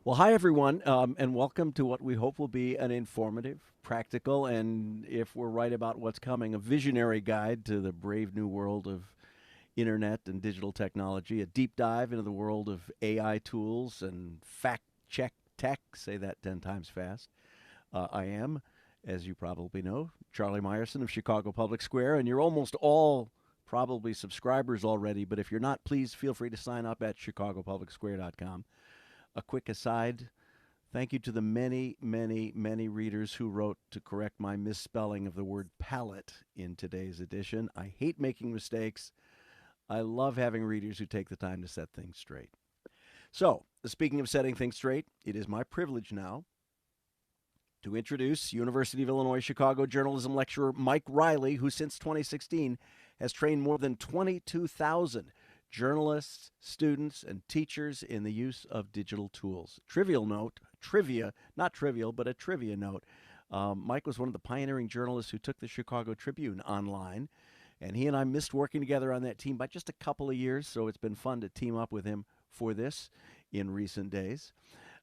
Well, hi, everyone, and welcome to what we hope will be an informative, practical, and if we're right about what's coming, a visionary guide to the brave new world of internet and digital technology, a deep dive into the world of AI tools and fact check tech. Say that 10 times fast. I am, as you probably know, Charlie Meyerson of Chicago Public Square, and you're almost all probably subscribers already, but if you're not, please feel free to sign up at chicagopublicsquare.com. A quick aside, thank you to the many, many, many readers who wrote to correct my misspelling of the word palette in today's edition. I hate making mistakes. I love having readers who take the time to set things straight. So, speaking of setting things straight, it is my privilege now to introduce University of Illinois Chicago journalism lecturer Mike Reilley, who since 2016 has trained more than 22,000 journalists, students, and teachers in the use of digital tools. Trivia, not trivial, but a trivia note. Mike was one of the pioneering journalists who took the Chicago Tribune online, and he and I missed working together on that team by just a couple of years, so it's been fun to team up with him for this in recent days.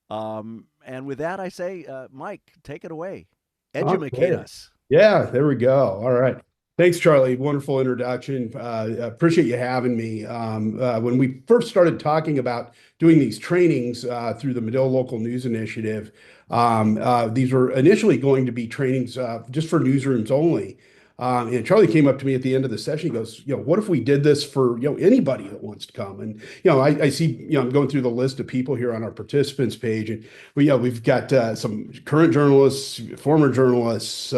And with that, I say, Mike, take it away. Educate Okay. us. Yeah, there we go. All right. Thanks, Charlie. Wonderful introduction. Appreciate you having me. When we first started talking about doing these trainings through the Medill Local News Initiative, these were initially going to be trainings just for newsrooms only. And Charlie came up to me at the end of the session. He goes, what if we did this for, anybody that wants to come? And, I see, I'm going through the list of people here on our participants page, and we've got some current journalists, former journalists,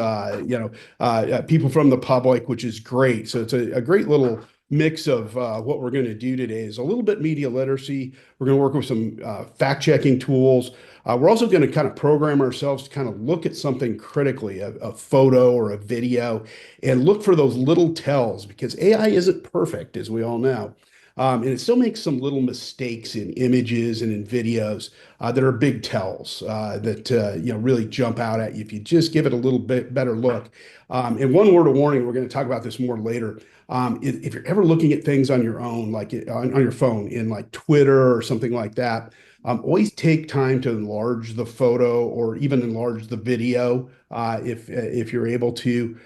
people from the public, which is great. So it's a great little mix of what we're going to do today is a little bit media literacy. We're going to work with some fact checking tools. We're also going to kind of program ourselves to kind of look at something critically, a photo or a video, and look for those little tells because AI isn't perfect, as we all know. And it still makes some little mistakes in images and in videos that are big tells that really jump out at you if you just give it a little bit better look. And one word of warning, we're going to talk about this more later. If you're ever looking at things on your own, like on your phone in like Twitter or something like that, always take time to enlarge the photo or even enlarge the video if you're able to,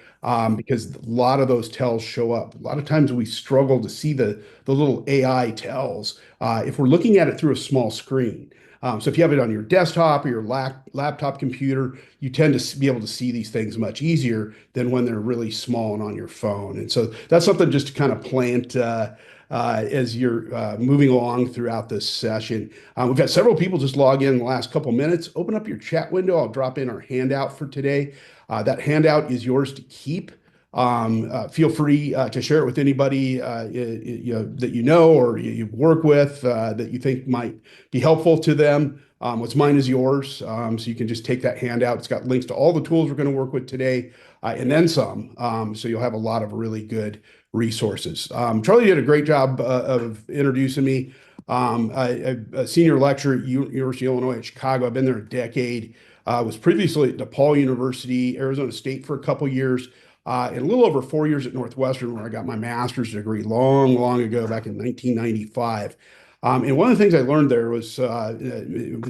because a lot of those tells show up. A lot of times we struggle to see the little AI tells if we're looking at it through a small screen. So if you have it on your desktop or your laptop computer, you tend to be able to see these things much easier than when they're really small and on your phone. And so that's something just to kind of plant as you're moving along throughout this session. We've got several people just log in the last couple minutes. Open up your chat window. I'll drop in our handout for today. That handout is yours to keep. Feel free to share it with anybody that you know or you work with that you think might be helpful to them. What's mine is yours, so you can just take that handout. It's got links to all the tools we're going to work with today, and then some. So you'll have a lot of really good resources. Charlie did a great job of introducing me. I'm a senior lecturer at University of Illinois at Chicago. I've been there a decade. Was previously at DePaul University, Arizona State for a couple years, and a little over 4 years at Northwestern, where I got my master's degree long, long ago, back in 1995. And one of the things I learned there was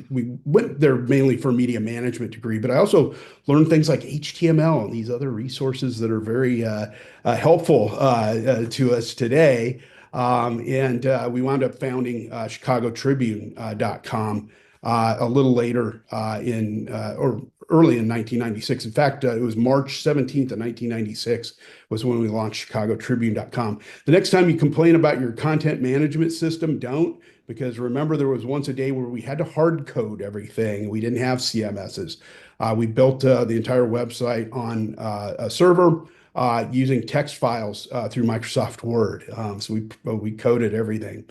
we went there mainly for a media management degree, but I also learned things like HTML and these other resources that are very helpful to us today. And we wound up founding ChicagoTribune.com a little later or early in 1996. In fact, it was March 17th of 1996 was when we launched ChicagoTribune.com. The next time you complain about your content management system, don't, because remember there was once a day where we had to hard code everything. We didn't have CMSs. We built the entire website on a server using text files through Microsoft Word. So we coded everything.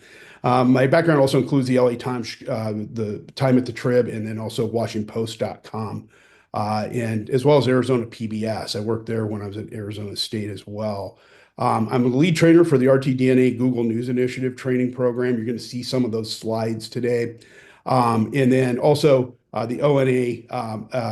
My background also includes the LA Times, the time at the Trib, and then also WashingtonPost.com, and as well as Arizona PBS. I worked there when I was at Arizona State as well. I'm a lead trainer for the RTDNA Google News Initiative training program. You're going to see some of those slides today. And then also the ONA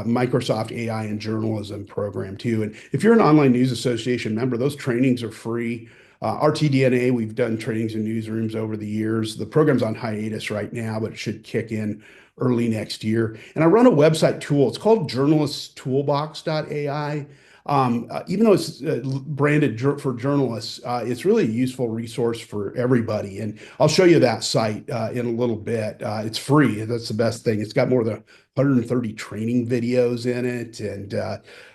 Microsoft AI and Journalism program too. And if you're an online news association member, those trainings are free. RTDNA, we've done trainings in newsrooms over the years. The program's on hiatus right now, but it should kick in early next year. And I run a website tool. It's called journalisttoolbox.ai. Even though it's branded for journalists, it's really a useful resource for everybody. And I'll show you that site in a little bit. It's free. That's the best thing. It's got more than 130 training videos in it. And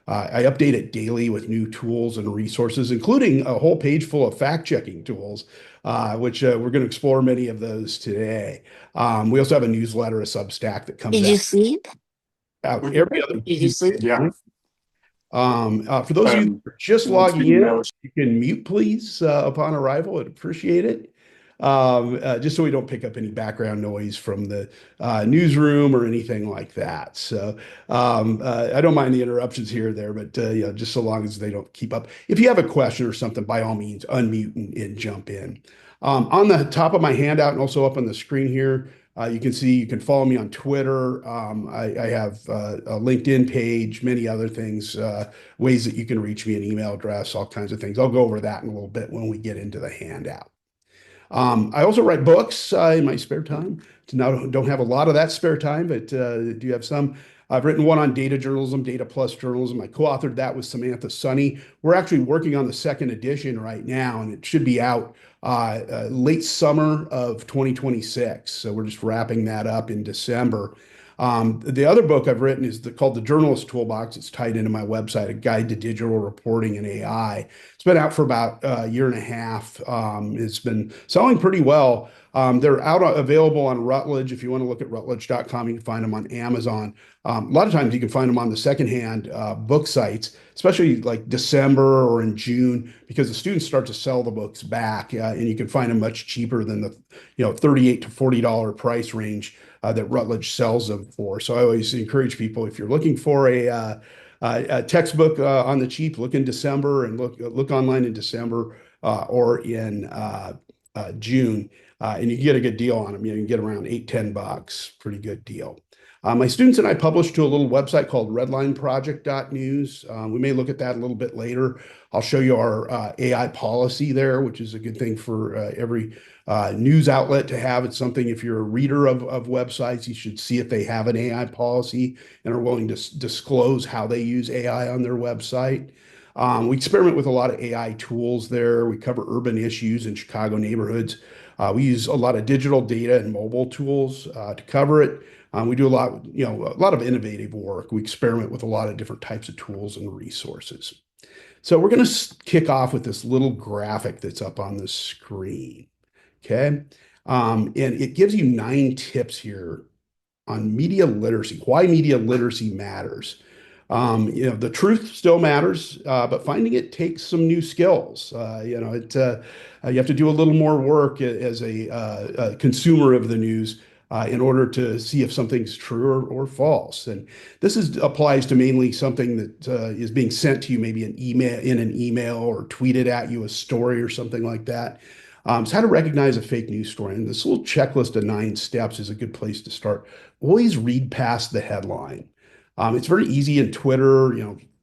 I update it daily with new tools and resources, including a whole page full of fact checking tools, which we're going to explore many of those today. We also have a newsletter, a Substack that comes Did you sleep? out every other Did you sleep? Tuesday. For those of you that are just logging in, you can mute, please, upon arrival. I'd appreciate it. Just so we don't pick up any background noise from the newsroom or anything like that. So I don't mind the interruptions here or there, but just so long as they don't keep up. If you have a question or something, by all means, unmute and jump in. On the top of my handout and also up on the screen here, you can see you can follow me on Twitter. I have a LinkedIn page, many other things, ways that you can reach me, an email address, all kinds of things. I'll go over that in a little bit when we get into the handout. I also write books in my spare time. Now don't have a lot of that spare time, but do have some. I've written one on data journalism, data plus journalism. I co-authored that with Samantha Sunny. We're actually working on the second edition right now, and it should be out late summer of 2026. So we're just wrapping that up in December. The other book I've written is called The Journalist Toolbox. It's tied into my website, A Guide to Digital Reporting and AI. It's been out for about a year and a half. It's been selling pretty well. They're available on Routledge. If you want to look at Routledge.com, you can find them on Amazon. A lot of times you can find them on the secondhand book sites, especially like December or in June, because the students start to sell the books back, and you can find them much cheaper than the $38 to $40 price range that Routledge sells them for. So I always encourage people, if you're looking for a textbook on the cheap, look in December and look online in December or in June, and you can get a good deal on them. You can get around $8-10, pretty good deal. My students and I publish to a little website called redlineproject.news. We may look at that a little bit later. I'll show you our AI policy there, which is a good thing for every news outlet to have. It's something, if you're a reader of websites, you should see if they have an AI policy and are willing to disclose how they use AI on their website. We experiment with a lot of AI tools there. We cover urban issues in Chicago neighborhoods. We use a lot of digital data and mobile tools to cover it. We do a lot of innovative work. We experiment with a lot of different types of tools and resources. So we're going to kick off with this little graphic that's up on the screen. Okay. And it gives you 9 tips here on media literacy, why media literacy matters. The truth still matters, but finding it takes some new skills. You have to do a little more work as a consumer of the news in order to see if something's true or false. And this applies to mainly something that is being sent to you, maybe an email or tweeted at you, a story or something like that. So how to recognize a fake news story. And this little checklist of 9 steps is a good place to start. Always read past the headline. It's very easy in Twitter,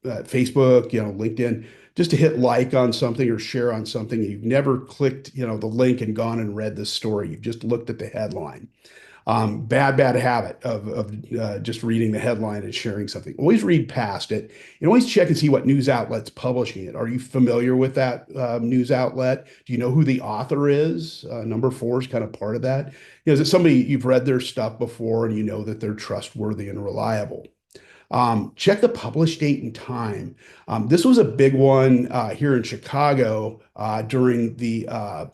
Facebook, LinkedIn, just to hit like on something or share on something. You've never clicked, the link and gone and read the story. You've just looked at the headline. Bad habit of just reading the headline and sharing something. Always read past it and always check and see what news outlet's publishing it. Are you familiar with that news outlet? Do you know who the author is? Number 4 is kind of part of that. Is it somebody you've read their stuff before and you know that they're trustworthy and reliable? Check the publish date and time. This was a big one here in Chicago during the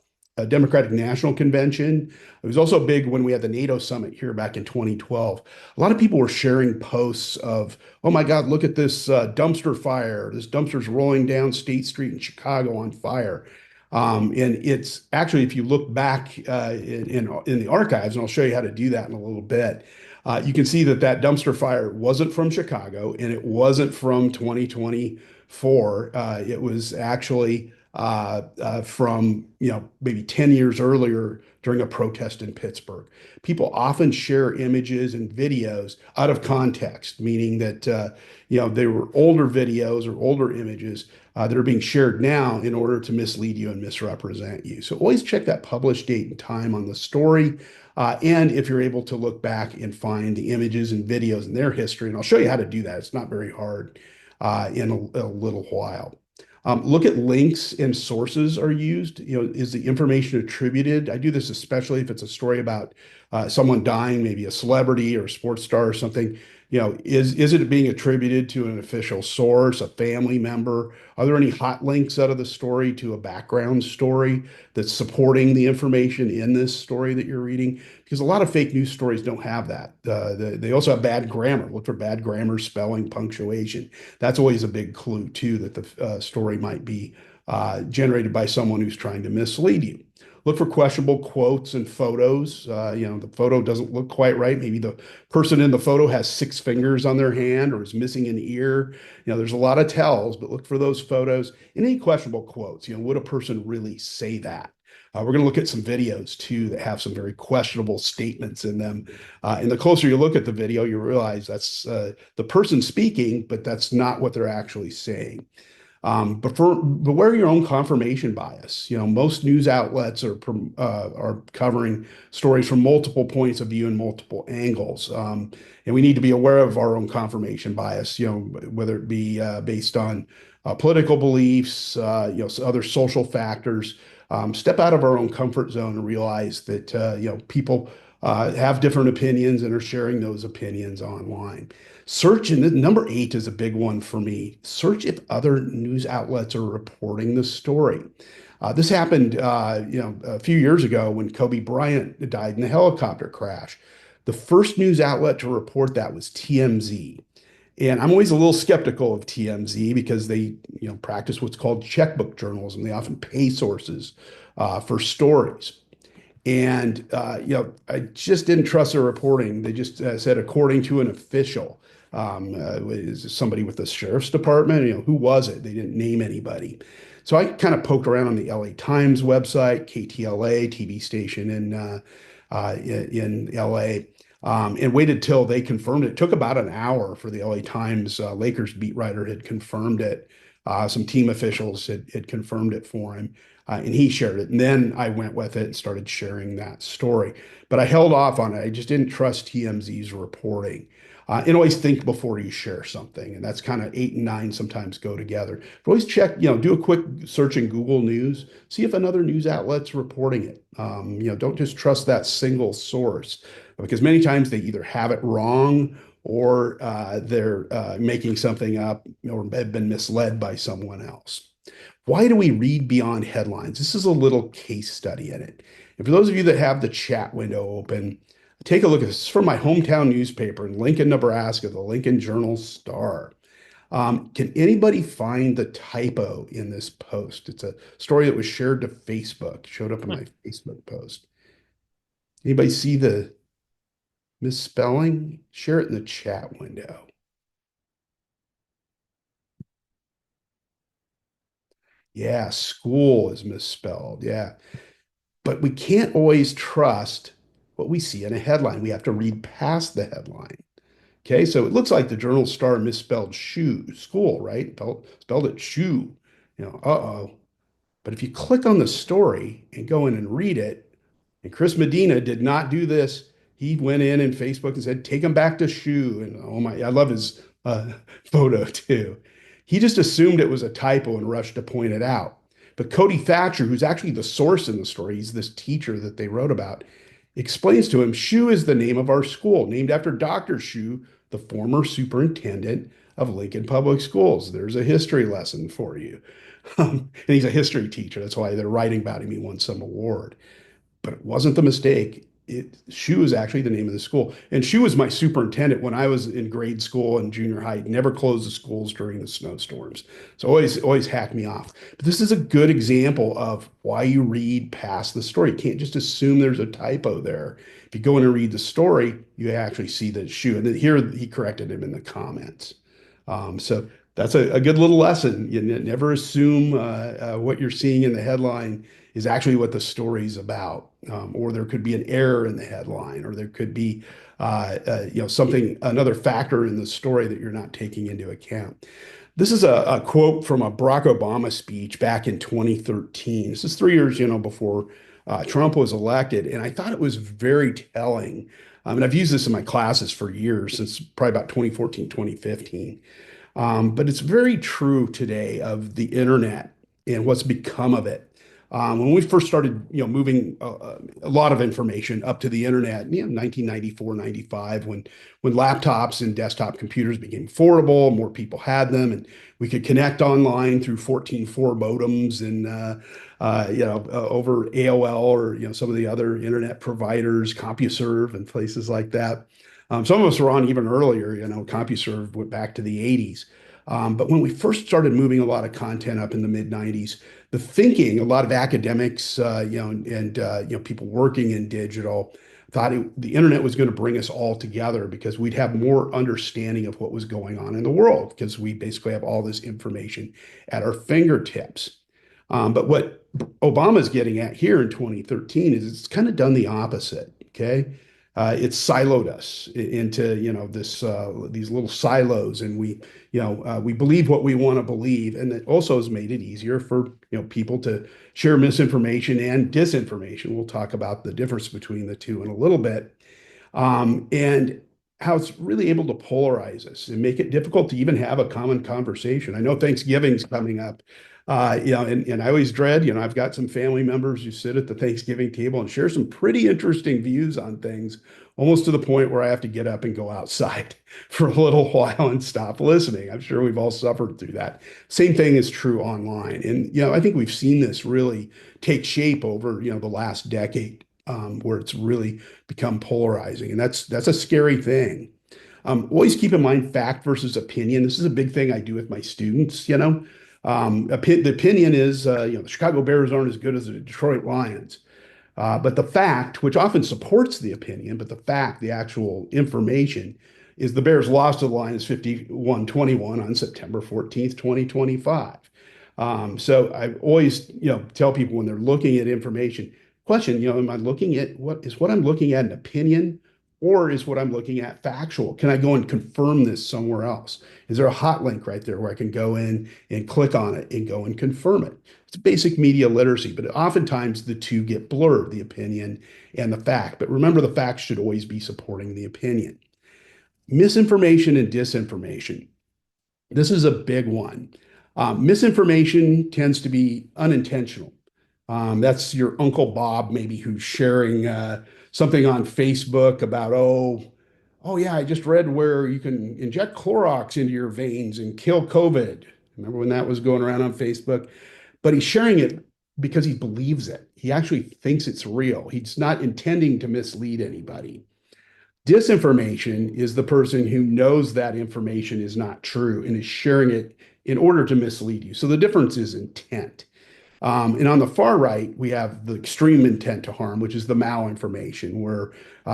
Democratic National Convention. It was also big when we had the NATO summit here back in 2012. A lot of people were sharing posts of, oh my God, look at this dumpster fire. This dumpster's rolling down State Street in Chicago on fire. And it's actually, if you look back in the archives, and I'll show you how to do that in a little bit, you can see that dumpster fire wasn't from Chicago and it wasn't from 2024. It was actually from maybe 10 years earlier during a protest in Pittsburgh. People often share images and videos out of context, meaning that they were older videos or older images that are being shared now in order to mislead you and misrepresent you. So always check that published date and time on the story. And if you're able to look back and find the images and videos and their history, and I'll show you how to do that. It's not very hard in a little while. Look at links and sources are used. Is the information attributed? I do this especially if it's a story about someone dying, maybe a celebrity or a sports star or something. Is it being attributed to an official source, a family member? Are there any hot links out of the story to a background story that's supporting the information in this story that you're reading? Because a lot of fake news stories don't have that. They also have bad grammar. Look for bad grammar, spelling, punctuation. That's always a big clue too that the story might be generated by someone who's trying to mislead you. Look for questionable quotes and photos. The photo doesn't look quite right. Maybe the person in the photo has 6 fingers on their hand or is missing an ear. There's a lot of tells, but look for those photos and any questionable quotes. Would a person really say that? We're going to look at some videos too that have some very questionable statements in them. And the closer you look at the video, you realize that's the person speaking, but that's not what they're actually saying. But beware your own confirmation bias. Most news outlets are covering stories from multiple points of view and multiple angles, and we need to be aware of our own confirmation bias. Whether it be based on political beliefs, other social factors. Step out of our own comfort zone and realize that people have different opinions and are sharing those opinions online. Search, and number 8 is a big one for me. Search if other news outlets are reporting the story. This happened, a few years ago when Kobe Bryant died in a helicopter crash. The first news outlet to report that was TMZ. And I'm always a little skeptical of TMZ because they, practice what's called checkbook journalism. They often pay sources for stories. And I just didn't trust their reporting. They just said, according to an official, is somebody with the sheriff's department. Who was it? They didn't name anybody. So I kind of poked around on the LA Times website, KTLA TV station in LA, and waited till they confirmed it. It took about an hour for the LA Times Lakers beat writer had confirmed it. Some team officials had confirmed it for him, and he shared it. And then I went with it and started sharing that story. But I held off on it. I just didn't trust TMZ's reporting. And always think before you share something. And that's kind of 8 and 9 sometimes go together. But always check, do a quick search in Google News, see if another news outlet's reporting it. Don't just trust that single source because many times they either have it wrong or they're making something up or have been misled by someone else. Why do we read beyond headlines? This is a little case study in it. And for those of you that have the chat window open, take a look at this. This is from my hometown newspaper in Lincoln, Nebraska, the Lincoln Journal-Star. Can anybody find the typo in this post? It's a story that was shared to Facebook, showed up in my Facebook post. Anybody see the misspelling? Share it in the chat window. Yeah, school is misspelled. Yeah. But we can't always trust what we see in a headline. We have to read past the headline. Okay, so it looks like the Journal Star misspelled shoe, school, right? Spelled it shoe. Uh-oh. But if you click on the story and go in and read it, and Chris Medina did not do this. He went in and Facebook and said, take him back to shoe. And oh my, I love his photo too. He just assumed it was a typo and rushed to point it out. But Cody Thatcher, who's actually the source in the story, he's this teacher that they wrote about, explains to him, Shue is the name of our school, named after Dr. Shue, the former superintendent of Lincoln Public Schools. There's a history lesson for you. And he's a history teacher. That's why they're writing about him. He won some award. But it wasn't the mistake. Shue is actually the name of the school. And Shue was my superintendent when I was in grade school and junior high. He never closed the schools during the snowstorms. So always hacked me off. But this is a good example of why you read past the story. You can't just assume there's a typo there. If you go in and read the story, you actually see that Shue. And here he corrected him in the comments. So that's a good little lesson. You never assume what you're seeing in the headline is actually what the story's about, or there could be an error in the headline, or there could be another factor in the story that you're not taking into account. This is a quote from a Barack Obama speech back in 2013. This is 3 years, before Trump was elected, and I thought it was very telling. I mean, I've used this in my classes for years, since probably about 2014, 2015. But it's very true today of the internet and what's become of it. When we first started, moving a lot of information up to the internet, 1994, 95, when laptops and desktop computers became affordable, more people had them, and we could connect online through 14.4 modems and over AOL or some of the other internet providers, CompuServe and places like that. Some of us were on even earlier. CompuServe went back to the 80s. But when we first started moving a lot of content up in the mid 90s, the thinking, a lot of academics, and people working in digital thought the internet was going to bring us all together because we'd have more understanding of what was going on in the world because we basically have all this information at our fingertips. But what Obama's getting at here in 2013 is it's kind of done the opposite. Okay. It's siloed us into, these little silos, and we believe what we want to believe, and it also has made it easier for people to share misinformation and disinformation. We'll talk about the difference between the two in a little bit, and how it's really able to polarize us and make it difficult to even have a common conversation. I know Thanksgiving's coming up, and I always dread, I've got some family members who sit at the Thanksgiving table and share some pretty interesting views on things, almost to the point where I have to get up and go outside for a little while and stop listening. I'm sure we've all suffered through that. Same thing is true online. And, I think we've seen this really take shape over, the last decade, where it's really become polarizing. And that's a scary thing. Always keep in mind fact versus opinion. This is a big thing I do with my students. The opinion is, the Chicago Bears aren't as good as the Detroit Lions. But the fact, which often supports the opinion, but the fact, the actual information, is the Bears lost to the Lions 51-21 on September 14th, 2025. So I always, tell people when they're looking at information, question, am I looking at what I'm looking at an opinion, or is what I'm looking at factual? Can I go and confirm this somewhere else? Is there a hot link right there where I can go in and click on it and go and confirm it? It's basic media literacy, but oftentimes the two get blurred, the opinion and the fact. But remember, the fact should always be supporting the opinion. Misinformation and disinformation. This is a big one. Misinformation tends to be unintentional. That's your Uncle Bob, maybe, who's sharing something on Facebook about, oh yeah, I just read where you can inject Clorox into your veins and kill COVID. Remember when that was going around on Facebook? But he's sharing it because he believes it. He actually thinks it's real. He's not intending to mislead anybody. Disinformation is the person who knows that information is not true and is sharing it in order to mislead you. So the difference is intent. And on the far right, we have the extreme intent to harm, which is the malinformation, where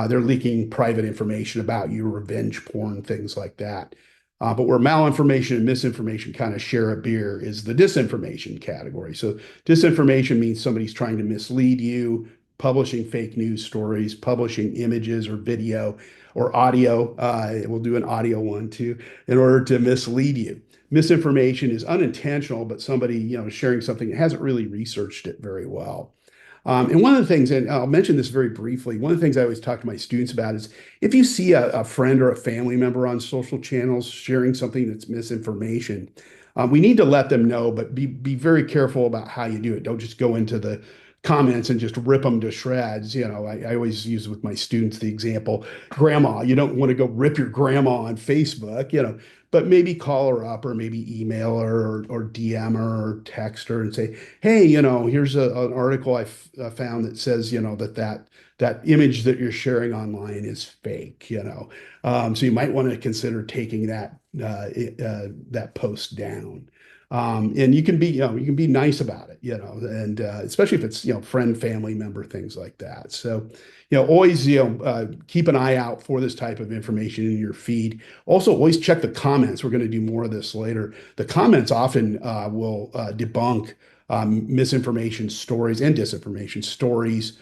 they're leaking private information about you, revenge porn, things like that. But where malinformation and misinformation kind of share a beer is the disinformation category. So disinformation means somebody's trying to mislead you, publishing fake news stories, publishing images or video or audio. We'll do an audio one too, in order to mislead you. Misinformation is unintentional, but somebody, sharing something that hasn't really researched it very well. And one of the things, and I'll mention this very briefly, one of the things I always talk to my students about is if you see a friend or a family member on social channels sharing something that's misinformation, we need to let them know, but be very careful about how you do it. Don't just go into the comments and just rip them to shreds. I always use with my students the example, grandma, you don't want to go rip your grandma on Facebook, but maybe call her up or maybe email her or DM her or text her and say, hey, here's an article I found that says, that image that you're sharing online is fake, so you might want to consider taking that post down. And you can be nice about it, and especially if it's, friend, family member, things like that. So, always, keep an eye out for this type of information in your feed. Also, always check the comments. We're going to do more of this later. The comments often will debunk misinformation stories and disinformation stories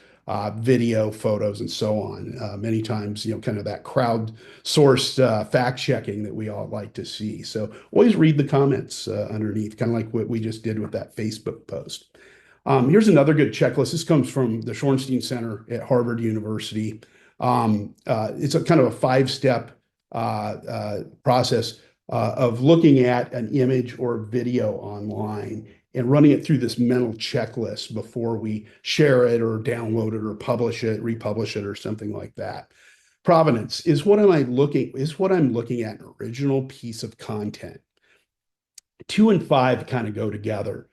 video, photos, and so on. Many times, kind of that crowd-sourced fact checking that we all like to see. So always read the comments underneath, kind of like what we just did with that Facebook post. Here's another good checklist. This comes from the Shorenstein Center at Harvard University. It's a kind of a five-step process of looking at an image or video online and running it through this mental checklist before we share it or download it or publish it, republish it, or something like that. Provenance is what I'm looking at an original piece of content. 2 and 5 kind of go together.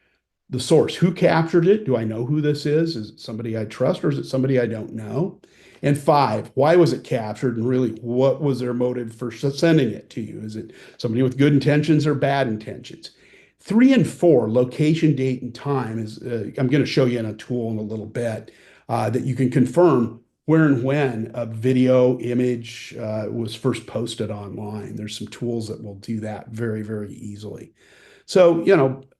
The source, who captured it? Do I know who this is? Is it somebody I trust or is it somebody I don't know? And 5, why was it captured? And really, what was their motive for sending it to you? Is it somebody with good intentions or bad intentions? 3 and 4, location, date, and time is, I'm going to show you in a tool in a little bit that you can confirm where and when a video image was first posted online. There's some tools that will do that very, very easily. So,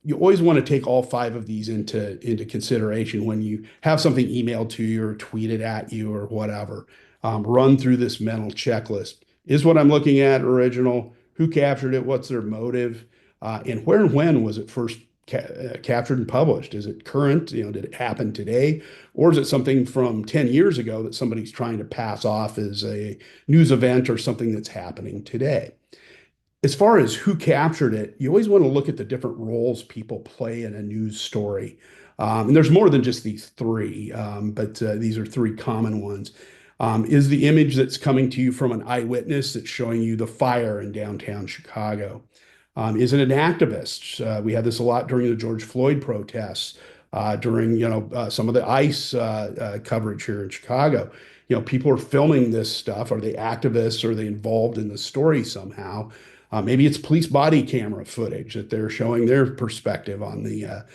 you always want to take all 5 of these into consideration when you have something emailed to you or tweeted at you or whatever. Run through this mental checklist. Is what I'm looking at original? Who captured it? What's their motive? And where and when was it first captured and published? Is it current? Did it happen today? Or is it something from 10 years ago that somebody's trying to pass off as a news event or something that's happening today? As far as who captured it, you always want to look at the different roles people play in a news story. And there's more than just these 3, but these are 3 common ones. Is the image that's coming to you from an eyewitness that's showing you the fire in downtown Chicago? Is it an activist? We had this a lot during the George Floyd protests, during some of the ICE coverage here in Chicago. People are filming this stuff. Are they activists? Are they involved in the story somehow? Maybe it's police body camera footage that they're showing their perspective on the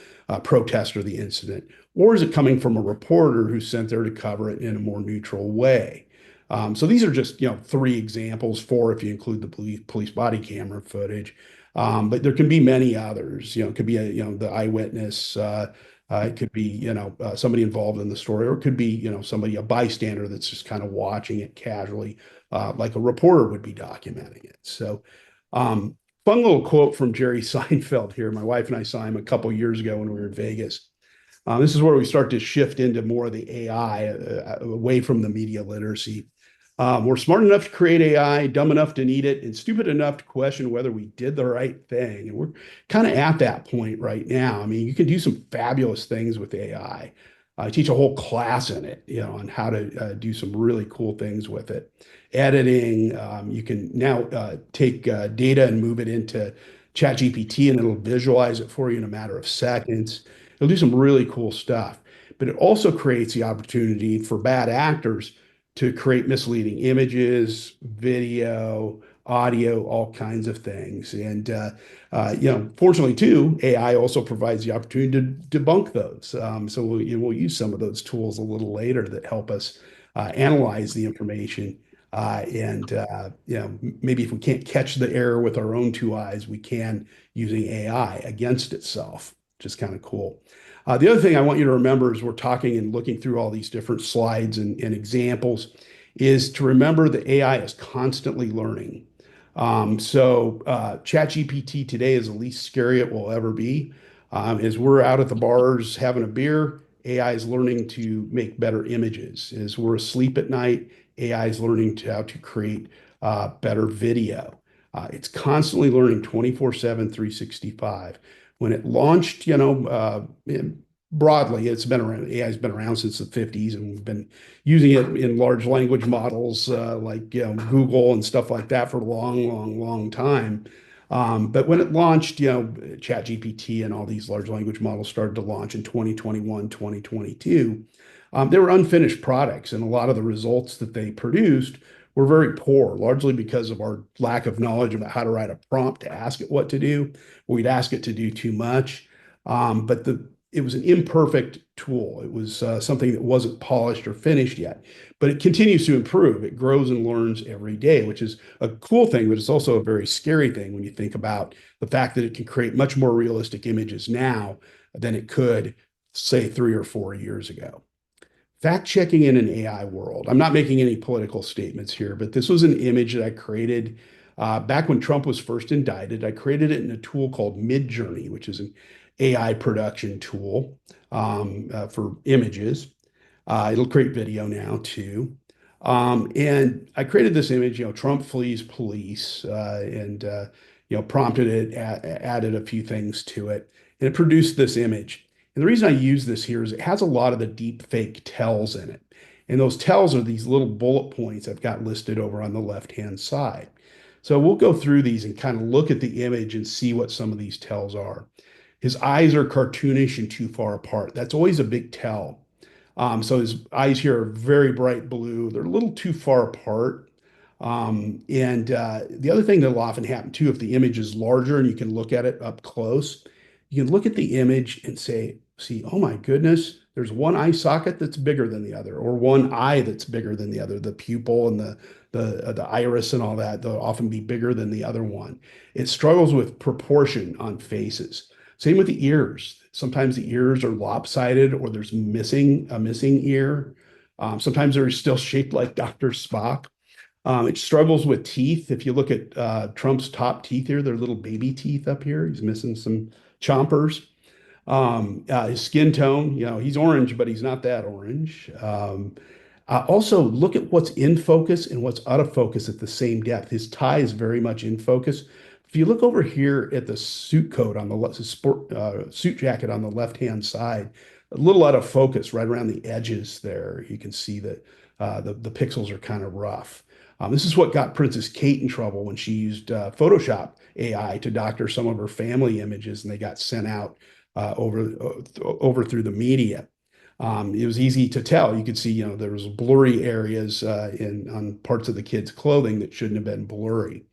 protest or the incident. Or is it coming from a reporter who's sent there to cover it in a more neutral way? So these are just 3 examples, 4 if you include the police body camera footage. But there can be many others. It could be the eyewitness. It could be somebody involved in the story, or it could be somebody, a bystander that's just kind of watching it casually, like a reporter would be documenting it. So, fun little quote from Jerry Seinfeld here. My wife and I saw him a couple years ago when we were in Vegas. This is where we start to shift into more of the AI, away from the media literacy. We're smart enough to create AI, dumb enough to need it, and stupid enough to question whether we did the right thing. And we're kind of at that point right now. I mean, you can do some fabulous things with AI. I teach a whole class in it, on how to do some really cool things with it. Editing, you can now take data and move it into ChatGPT, and it'll visualize it for you in a matter of seconds. It'll do some really cool stuff. But it also creates the opportunity for bad actors to create misleading images, video, audio, all kinds of things. And fortunately, too, AI also provides the opportunity to debunk those. So we'll use some of those tools a little later that help us analyze the information. And maybe if we can't catch the error with our own 2 eyes, we can using AI against itself, which is kind of cool. The other thing I want you to remember as we're talking and looking through all these different slides and examples is to remember that AI is constantly learning. So ChatGPT today is the least scary it will ever be. As we're out at the bars having a beer, AI is learning to make better images. As we're asleep at night, AI is learning how to create better video. It's constantly learning 24/7, 365. When it launched, broadly, it's been around. AI has been around since the 50s, and we've been using it in large language models like Google and stuff like that for a long, long, long time. But when it launched, ChatGPT and all these large language models started to launch in 2021, 2022. They were unfinished products, and a lot of the results that they produced were very poor, largely because of our lack of knowledge about how to write a prompt to ask it what to do. We'd ask it to do too much. But it was an imperfect tool. It was something that wasn't polished or finished yet, but it continues to improve. It grows and learns every day, which is a cool thing, but it's also a very scary thing when you think about the fact that it can create much more realistic images now than it could, say, 3 or 4 years ago. fact checking in an AI world. I'm not making any political statements here, but this was an image that I created back when Trump was first indicted. I created it in a tool called Midjourney, which is an AI production tool for images. It'll create video now too. And I created this image, Trump flees police, and prompted it, added a few things to it, and it produced this image. And the reason I use this here is it has a lot of the deep fake tells in it. And those tells are these little bullet points I've got listed over on the left-hand side. So we'll go through these and kind of look at the image and see what some of these tells are. His eyes are cartoonish and too far apart. That's always a big tell. So his eyes here are very bright blue. They're a little too far apart. And the other thing that'll often happen too, if the image is larger and you can look at it up close, you can look at the image and see, oh my goodness, there's one eye socket that's bigger than the other, or one eye that's bigger than the other. The pupil and the iris and all that, they'll often be bigger than the other one. It struggles with proportion on faces. Same with the ears. Sometimes the ears are lopsided or there's a missing ear. Sometimes they're still shaped like Dr. Spock. It struggles with teeth. If you look at Trump's top teeth here, they're little baby teeth up here. He's missing some chompers. His skin tone, he's orange, but he's not that orange. Also, look at what's in focus and what's out of focus at the same depth. His tie is very much in focus. If you look over here at the suit coat on the suit jacket on the left-hand side, a little out of focus right around the edges there. You can see that the pixels are kind of rough. This is what got Princess Kate in trouble when she used Photoshop AI to doctor some of her family images, and they got sent out over through the media. It was easy to tell. You could see, there was blurry areas on parts of the kid's clothing that shouldn't have been blurry.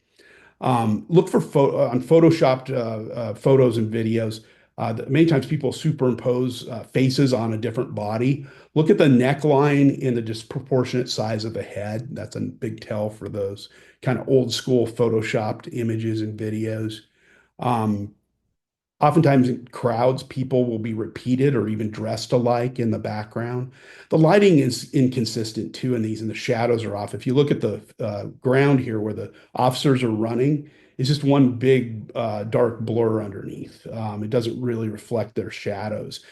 Look for on photoshopped photos and videos. Many times people superimpose faces on a different body. Look at the neckline and the disproportionate size of the head. That's a big tell for those kind of old school photoshopped images and videos. Um, Oftentimes in crowds, people will be repeated or even dressed alike in the background. The lighting is inconsistent too in these, and the shadows are off. If you look at the ground here where the officers are running, it's just one big dark blur underneath. It doesn't really reflect their shadows.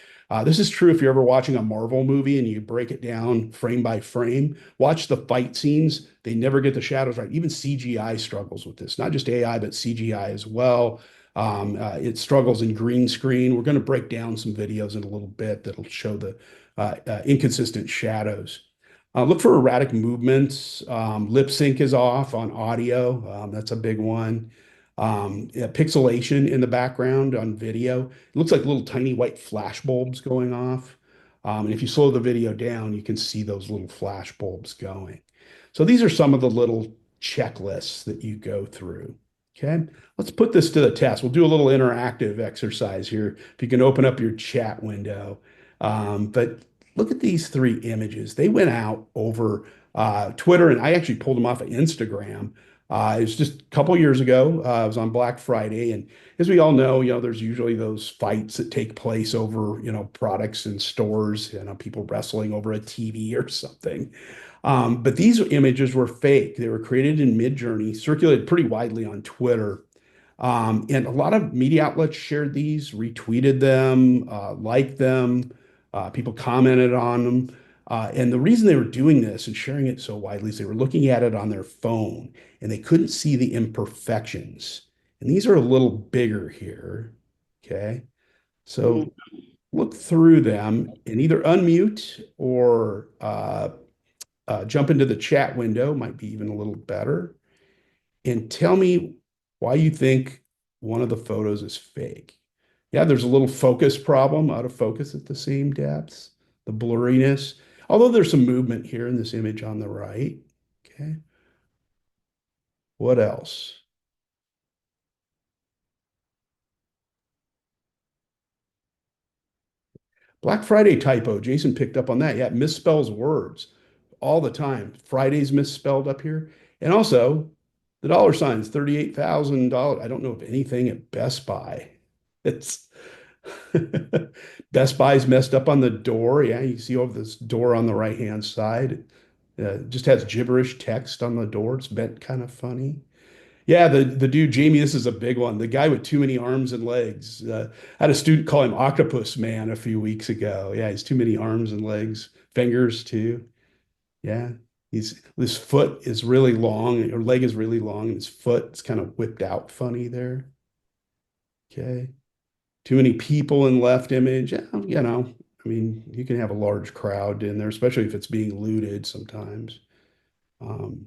This is true if you're ever watching a Marvel movie and you break it down frame by frame. Watch the fight scenes. They never get the shadows right. Even CGI struggles with this, not just AI, but CGI as well. It struggles in green screen. We're going to break down some videos in a little bit that'll show the inconsistent shadows. Look for erratic movements. Lip sync is off on audio. That's a big one. Yeah, pixelation in the background on video. It looks like little tiny white flash bulbs going off. And if you slow the video down, you can see those little flash bulbs going. So these are some of the little checklists that you go through. Okay, let's put this to the test. We'll do a little interactive exercise here. If you can open up your chat window. But look at these three images. They went out over Twitter, and I actually pulled them off of Instagram. It was just a couple years ago. It was on Black Friday, and as we all know, there's usually those fights that take place over, products in stores, people wrestling over a TV or something. But these images were fake. They were created in Midjourney, circulated pretty widely on Twitter. And a lot of media outlets shared these, retweeted them, liked them. People commented on them. And the reason they were doing this and sharing it so widely is they were looking at it on their phone and they couldn't see the imperfections. And these are a little bigger here. Okay. So look through them and either unmute or jump into the chat window, might be even a little better, and tell me why you think one of the photos is fake. Yeah, there's a little focus problem, out of focus at the same depths, the blurriness, although there's some movement here in this image on the right. Okay. What else? Black Friday typo. Jason picked up on that. Yeah, it misspells words all the time. Friday's misspelled up here. And also, the dollar sign's $38,000. I don't know of anything at Best Buy. It's Best Buy's messed up on the door. Yeah, you see over this door on the right-hand side. It just has gibberish text on the door. It's bent kind of funny. Yeah, the dude, Jamie, this is a big one. The guy with too many arms and legs. I had a student call him Octopus Man a few weeks ago. Yeah, he's too many arms and legs, fingers too. Yeah, his foot is really long, or leg is really long, and his foot is kind of whipped out funny there. Okay. Too many people in left image. Yeah, I mean, you can have a large crowd in there, especially if it's being looted sometimes. Um,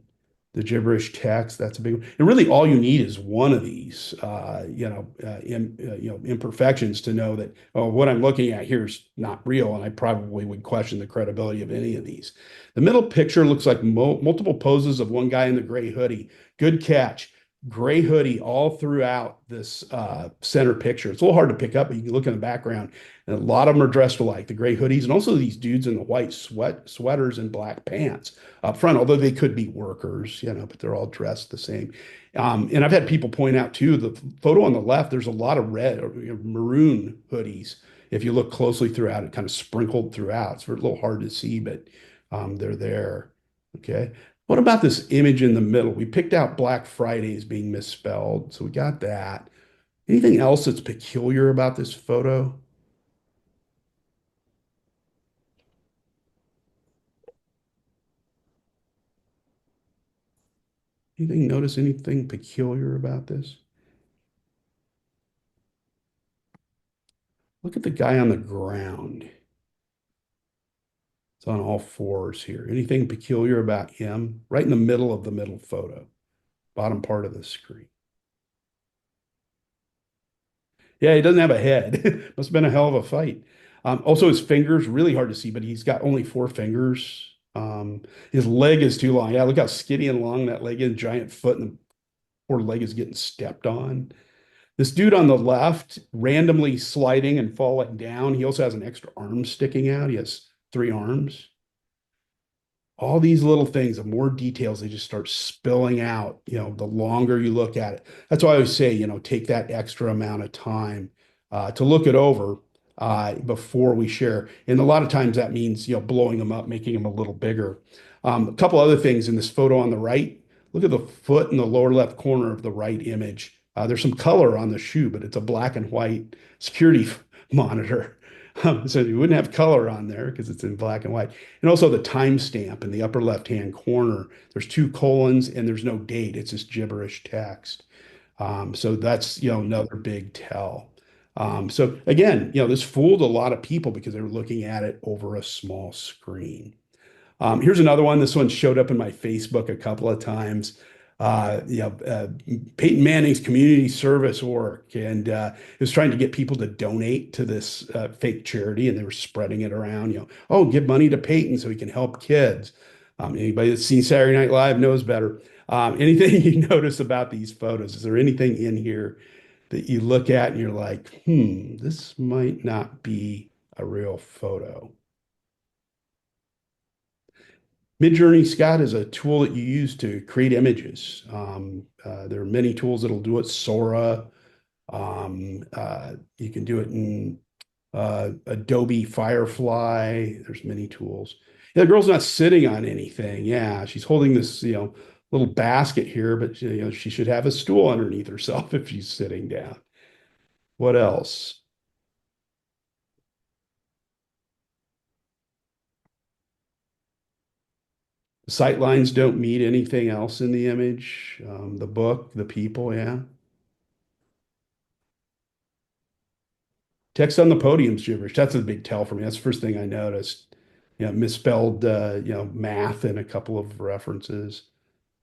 the gibberish text, that's a big one. And really all you need is one of these, imperfections to know that, oh, what I'm looking at here is not real. And I probably would question the credibility of any of these. The middle picture looks like multiple poses of one guy in the gray hoodie. Good catch. Gray hoodie all throughout this center picture. It's a little hard to pick up, but you can look in the background. And a lot of them are dressed alike, the gray hoodies, and also these dudes in the white sweaters and black pants up front, although they could be workers, but they're all dressed the same. And I've had people point out too, the photo on the left, there's a lot of red or maroon hoodies. If you look closely throughout, it kind of sprinkled throughout. It's a little hard to see, but they're there. Okay. What about this image in the middle? We picked out Black Friday as being misspelled, so we got that. Anything else that's peculiar about this photo? Anything notice anything peculiar about this? Look at the guy on the ground. It's on all fours here. Anything peculiar about him? Right in the middle of the middle photo, bottom part of the screen. Yeah, he doesn't have a head. Must have been a hell of a fight. Also, his fingers, really hard to see, but he's got only four fingers. His leg is too long. Yeah, look how skinny and long that leg is, giant foot, and the poor leg is getting stepped on. This dude on the left, randomly sliding and falling down. He also has an extra arm sticking out. He has three arms. All these little things, the more details they just start spilling out, the longer you look at it. That's why I always say, take that extra amount of time to look it over before we share. And a lot of times that means, blowing them up, making them a little bigger. A couple other things in this photo on the right. Look at the foot in the lower left corner of the right image. There's some color on the shoe, but it's a black and white security monitor. So you wouldn't have color on there because it's in black and white. And also the timestamp in the upper left-hand corner. There's two colons and there's no date. It's just gibberish text. So that's, another big tell. So again, this fooled a lot of people because they were looking at it over a small screen. Here's another one. This one showed up in my Facebook a couple of times. Peyton Manning's community service work, and it was trying to get people to donate to this fake charity, and they were spreading it around. Oh, give money to Peyton so he can help kids. Anybody that's seen Saturday Night Live knows better. Anything you notice about these photos? Is there anything in here that you look at and you're like, this might not be a real photo? Midjourney, Scott, is a tool that you use to create images. There are many tools that'll do it. Sora, you can do it in Adobe Firefly. There's many tools. Yeah, the girl's not sitting on anything. Yeah, she's holding this, little basket here, but she should have a stool underneath herself if she's sitting down. What else? Sight lines don't meet anything else in the image. The book, the people, yeah. Text on the podium's gibberish. That's a big tell for me. That's the first thing I noticed. Misspelled, math in a couple of references.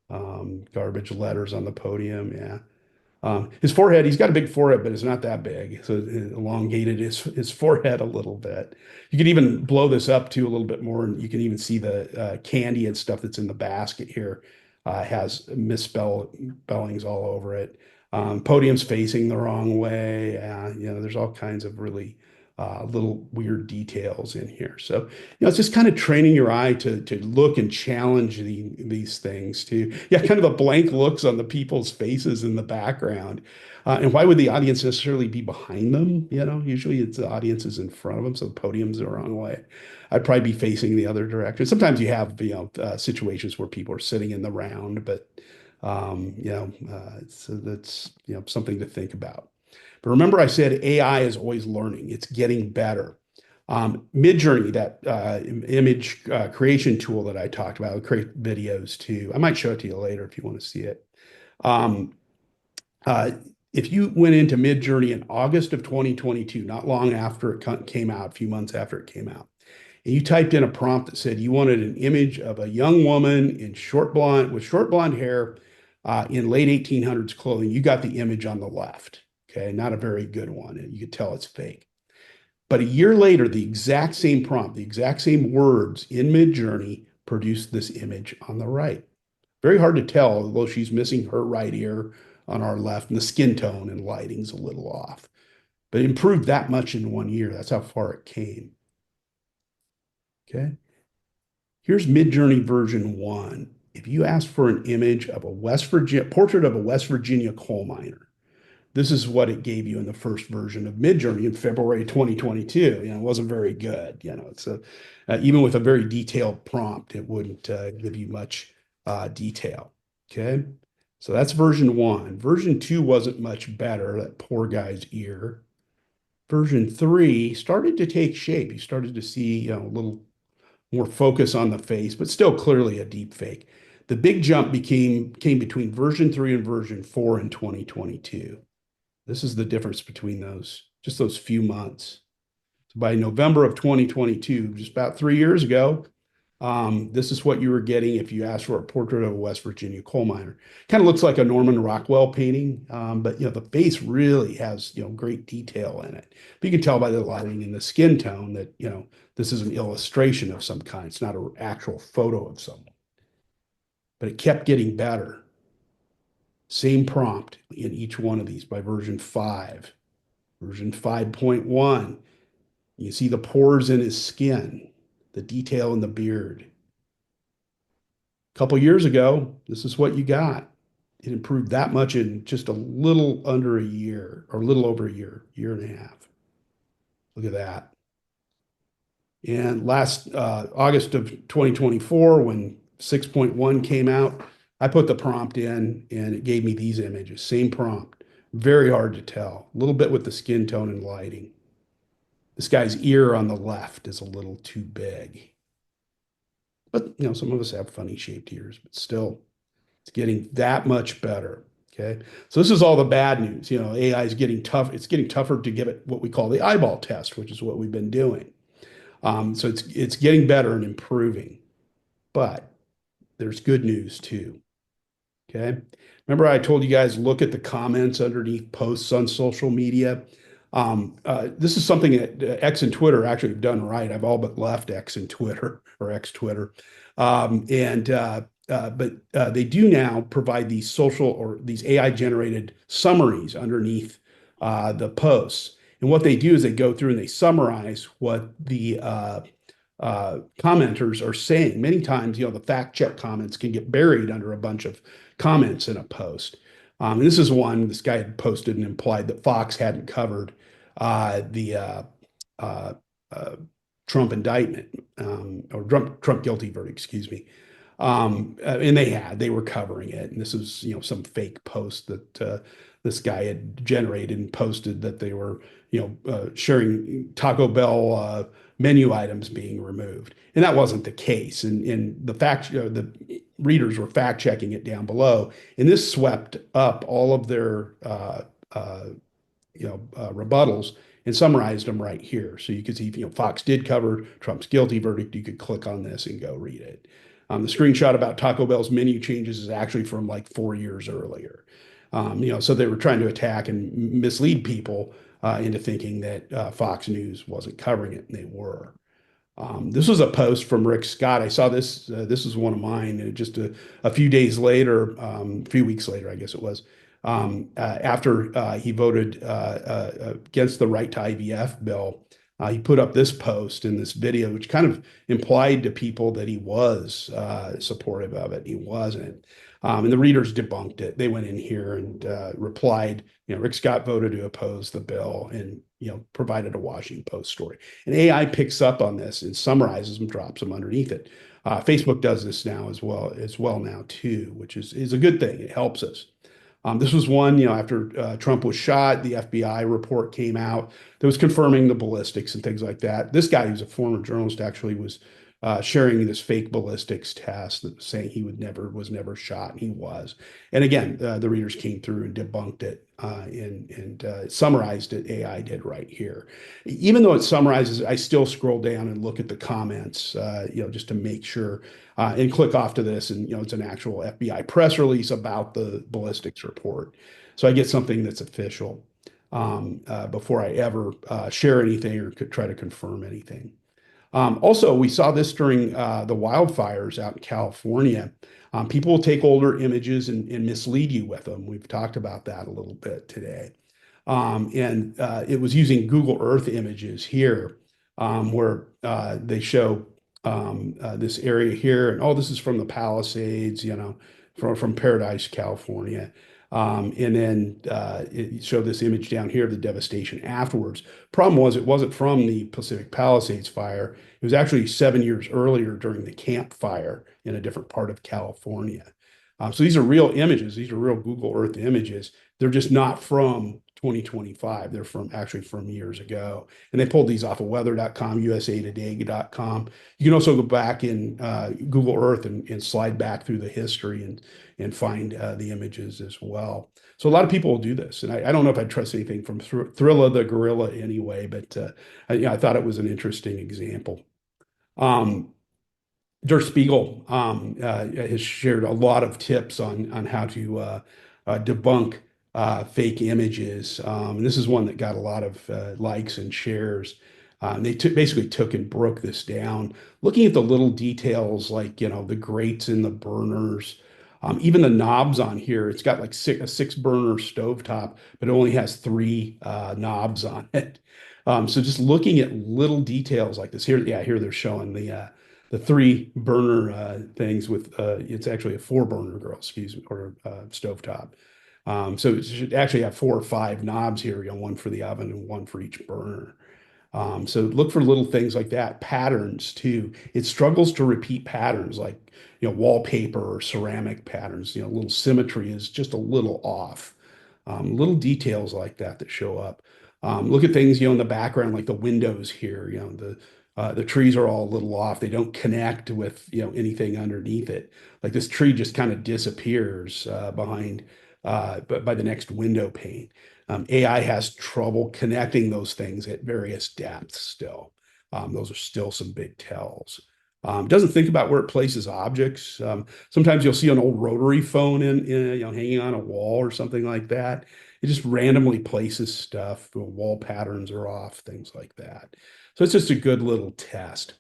Garbage letters on the podium. Yeah. His forehead, he's got a big forehead, but it's not that big. So it elongated his forehead a little bit. You could even blow this up too a little bit more, and you can even see the candy and stuff that's in the basket here has misspellings all over it. Podium's facing the wrong way. There's all kinds of really little weird details in here. So, it's just kind of training your eye to look and challenge these things to, yeah, kind of the blank looks on the people's faces in the background. And why would the audience necessarily be behind them? Usually it's the audience is in front of them, so the podium's the wrong way. I'd probably be facing the other direction. Sometimes you have, situations where people are sitting in the round, but that's something to think about. But remember, I said AI is always learning. It's getting better. Midjourney, that image creation tool that I talked about, create videos too. I might show it to you later if you want to see it. Um, uh, if you went into Midjourney in August of 2022, not long after it came out, a few months after it came out, and you typed in a prompt that said you wanted an image of a young woman in short blonde hair, in late 1800s clothing, you got the image on the left. Okay, not a very good one. You could tell it's fake. But a year later, the exact same prompt, the exact same words in Midjourney produced this image on the right. Very hard to tell, although she's missing her right ear on our left, and the skin tone and lighting's a little off. But it improved that much in 1 year. That's how far it came. Okay. Here's Midjourney version 1. If you ask for an image of a portrait of a West Virginia coal miner, this is what it gave you in the first version of Midjourney in February 2022. It wasn't very good. Even with a very detailed prompt, it wouldn't give you much detail. Okay. So that's version 1. Version 2 wasn't much better. That poor guy's ear. Version 3 started to take shape. You started to see, a little more focus on the face, but still clearly a deep fake. The big jump came between version 3 and version 4 in 2022. This is the difference between just those few months. So by November of 2022, just about 3 years ago, this is what you were getting if you asked for a portrait of a West Virginia coal miner. Kind of looks like a Norman Rockwell painting, but the face really has great detail in it. But you can tell by the lighting and the skin tone that this is an illustration of some kind. It's not an actual photo of someone. But it kept getting better. Same prompt in each one of these by version 5. Version 5.1, you see the pores in his skin, the detail in the beard. A couple years ago, this is what you got. It improved that much in just a little under a year, or a little over a year and a half. Look at that. And last August of 2024, when 6.1 came out, I put the prompt in and it gave me these images. Same prompt. Very hard to tell. A little bit with the skin tone and lighting. This guy's ear on the left is a little too big. But some of us have funny shaped ears, but still, it's getting that much better. Okay. So this is all the bad news. AI is getting tough. It's getting tougher to give it what we call the eyeball test, which is what we've been doing. So it's getting better and improving. But there's good news too. Okay. Remember, I told you guys look at the comments underneath posts on social media. This is something that X and Twitter actually have done right. I've all but left X and Twitter or X Twitter. But they do now provide these social or these AI generated summaries underneath the posts. And what they do is they go through and they summarize what the commenters are saying. Many times, the fact check comments can get buried under a bunch of comments in a post. And this is one this guy had posted and implied that Fox hadn't covered the Trump indictment, or Trump guilty verdict, excuse me. And they were covering it. And this is, some fake post that this guy had generated and posted that they were, sharing Taco Bell menu items being removed. And that wasn't the case. And the readers were fact checking it down below. And this swept up all of their, rebuttals and summarized them right here. So you could see, Fox did cover Trump's guilty verdict. You could click on this and go read it. The screenshot about Taco Bell's menu changes is actually from like 4 years earlier. So they were trying to attack and mislead people into thinking that Fox News wasn't covering it, and they were. This was a post from Rick Scott. I saw this. This was one of mine. And just a few days later, a few weeks later, I guess it was, after he voted against the right to IVF bill. He put up this post in this video, which kind of implied to people that he was supportive of it. He wasn't. And the readers debunked it. They went in here and replied, Rick Scott voted to oppose the bill and, provided a Washington Post story. And AI picks up on this and summarizes them, drops them underneath it. Facebook does this now as well now too, which is a good thing. It helps us. This was one, after Trump was shot, the FBI report came out that was confirming the ballistics and things like that. This guy, who's a former journalist, actually was sharing this fake ballistics test that was saying he was never shot, and he was. And again, the readers came through and debunked it and summarized it. AI did right here. Even though it summarizes, I still scroll down and look at the comments, just to make sure and click off to this. And, it's an actual FBI press release about the ballistics report. So I get something that's official before I ever share anything or could try to confirm anything. Also, we saw this during the wildfires out in California. People will take older images and mislead you with them. We've talked about that a little bit today. And it was using Google Earth images here, where they show this area here. And this is from the Palisades, from Paradise, California. And then it showed this image down here of the devastation afterwards. Problem was, it wasn't from the Pacific Palisades fire. It was actually 7 years earlier during the Camp Fire in a different part of California. So these are real images. These are real Google Earth images. They're just not from 2025. They're actually from years ago. And they pulled these off of weather.com, usatoday.com. You can also go back in Google Earth and slide back through the history and find the images as well. So a lot of people will do this. And I don't know if I trust anything from Thrilla the Gorilla anyway, but I thought it was an interesting example. Der Spiegel has shared a lot of tips on how to debunk fake images. And this is one that got a lot of likes and shares. They basically took and broke this down, looking at the little details like, the grates in the burners, even the knobs on here. It's got like a six burner stovetop, but it only has three knobs on it. So just looking at little details like this here, here they're showing the three burner things with it's actually a four burner grill, excuse me, or stovetop. So it should actually have 4 or 5 knobs here, one for the oven and one for each burner. So look for little things like that, patterns too. It struggles to repeat patterns like, wallpaper or ceramic patterns. Little symmetry is just a little off. Little details like that show up. Look at things, in the background, like the windows here. The trees are all a little off. They don't connect with, anything underneath it. Like this tree just kind of disappears behind, but by the next window pane. AI has trouble connecting those things at various depths still. Those are still some big tells. Doesn't think about where it places objects. Sometimes you'll see an old rotary phone hanging on a wall or something like that. It just randomly places stuff. The wall patterns are off, things like that. So it's just a good little test.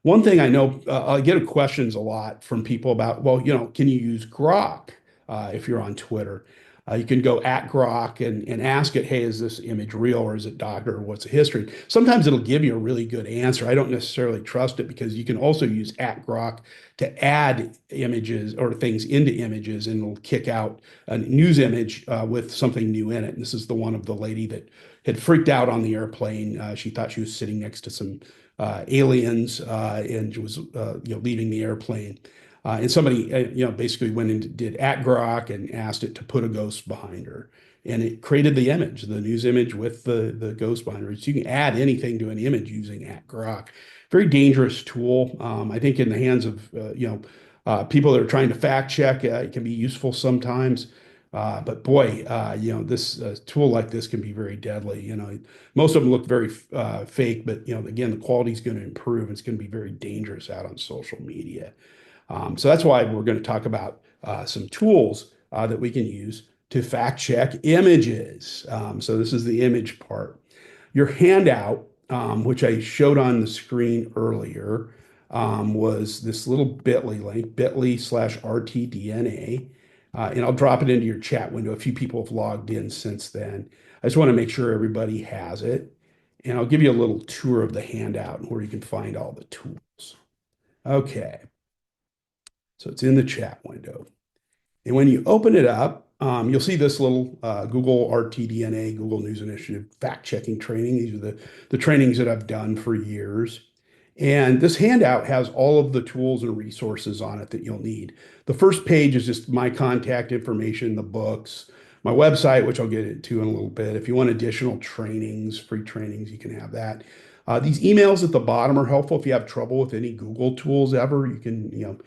One thing I know, I get questions a lot from people about, well, can you use Grok if you're on Twitter? You can go at Grok and ask it, hey, is this image real or is it doctored or what's the history? Sometimes it'll give you a really good answer. I don't necessarily trust it because you can also use at Grok to add images or things into images and it'll kick out a news image with something new in it. And this is the one of the lady that had freaked out on the airplane. She thought she was sitting next to some aliens and was leaving the airplane. And somebody, basically went and did at Grok and asked it to put a ghost behind her. And it created the image, the news image with the ghost behind her. So you can add anything to an image using at Grok. Very dangerous tool. I think in the hands of, people that are trying to fact check, it can be useful sometimes. But boy, this tool like this can be very deadly. Most of them look very fake, but again, the quality is going to improve. It's going to be very dangerous out on social media. So that's why we're going to talk about some tools that we can use to fact check images. So this is the image part. Your handout, which I showed on the screen earlier, was this little bit.ly link, bit.ly/rtdna. And I'll drop it into your chat window. A few people have logged in since then. I just want to make sure everybody has it. And I'll give you a little tour of the handout and where you can find all the tools. Okay, so it's in the chat window. And when you open it up, you'll see this little Google RTDNA, Google News Initiative fact-checking training. These are the trainings that I've done for years. And this handout has all of the tools and resources on it that you'll need. The first page is just my contact information, the books, my website, which I'll get into in a little bit. If you want additional trainings, free trainings, you can have that. These emails at the bottom are helpful. If you have trouble with any Google tools ever, you can,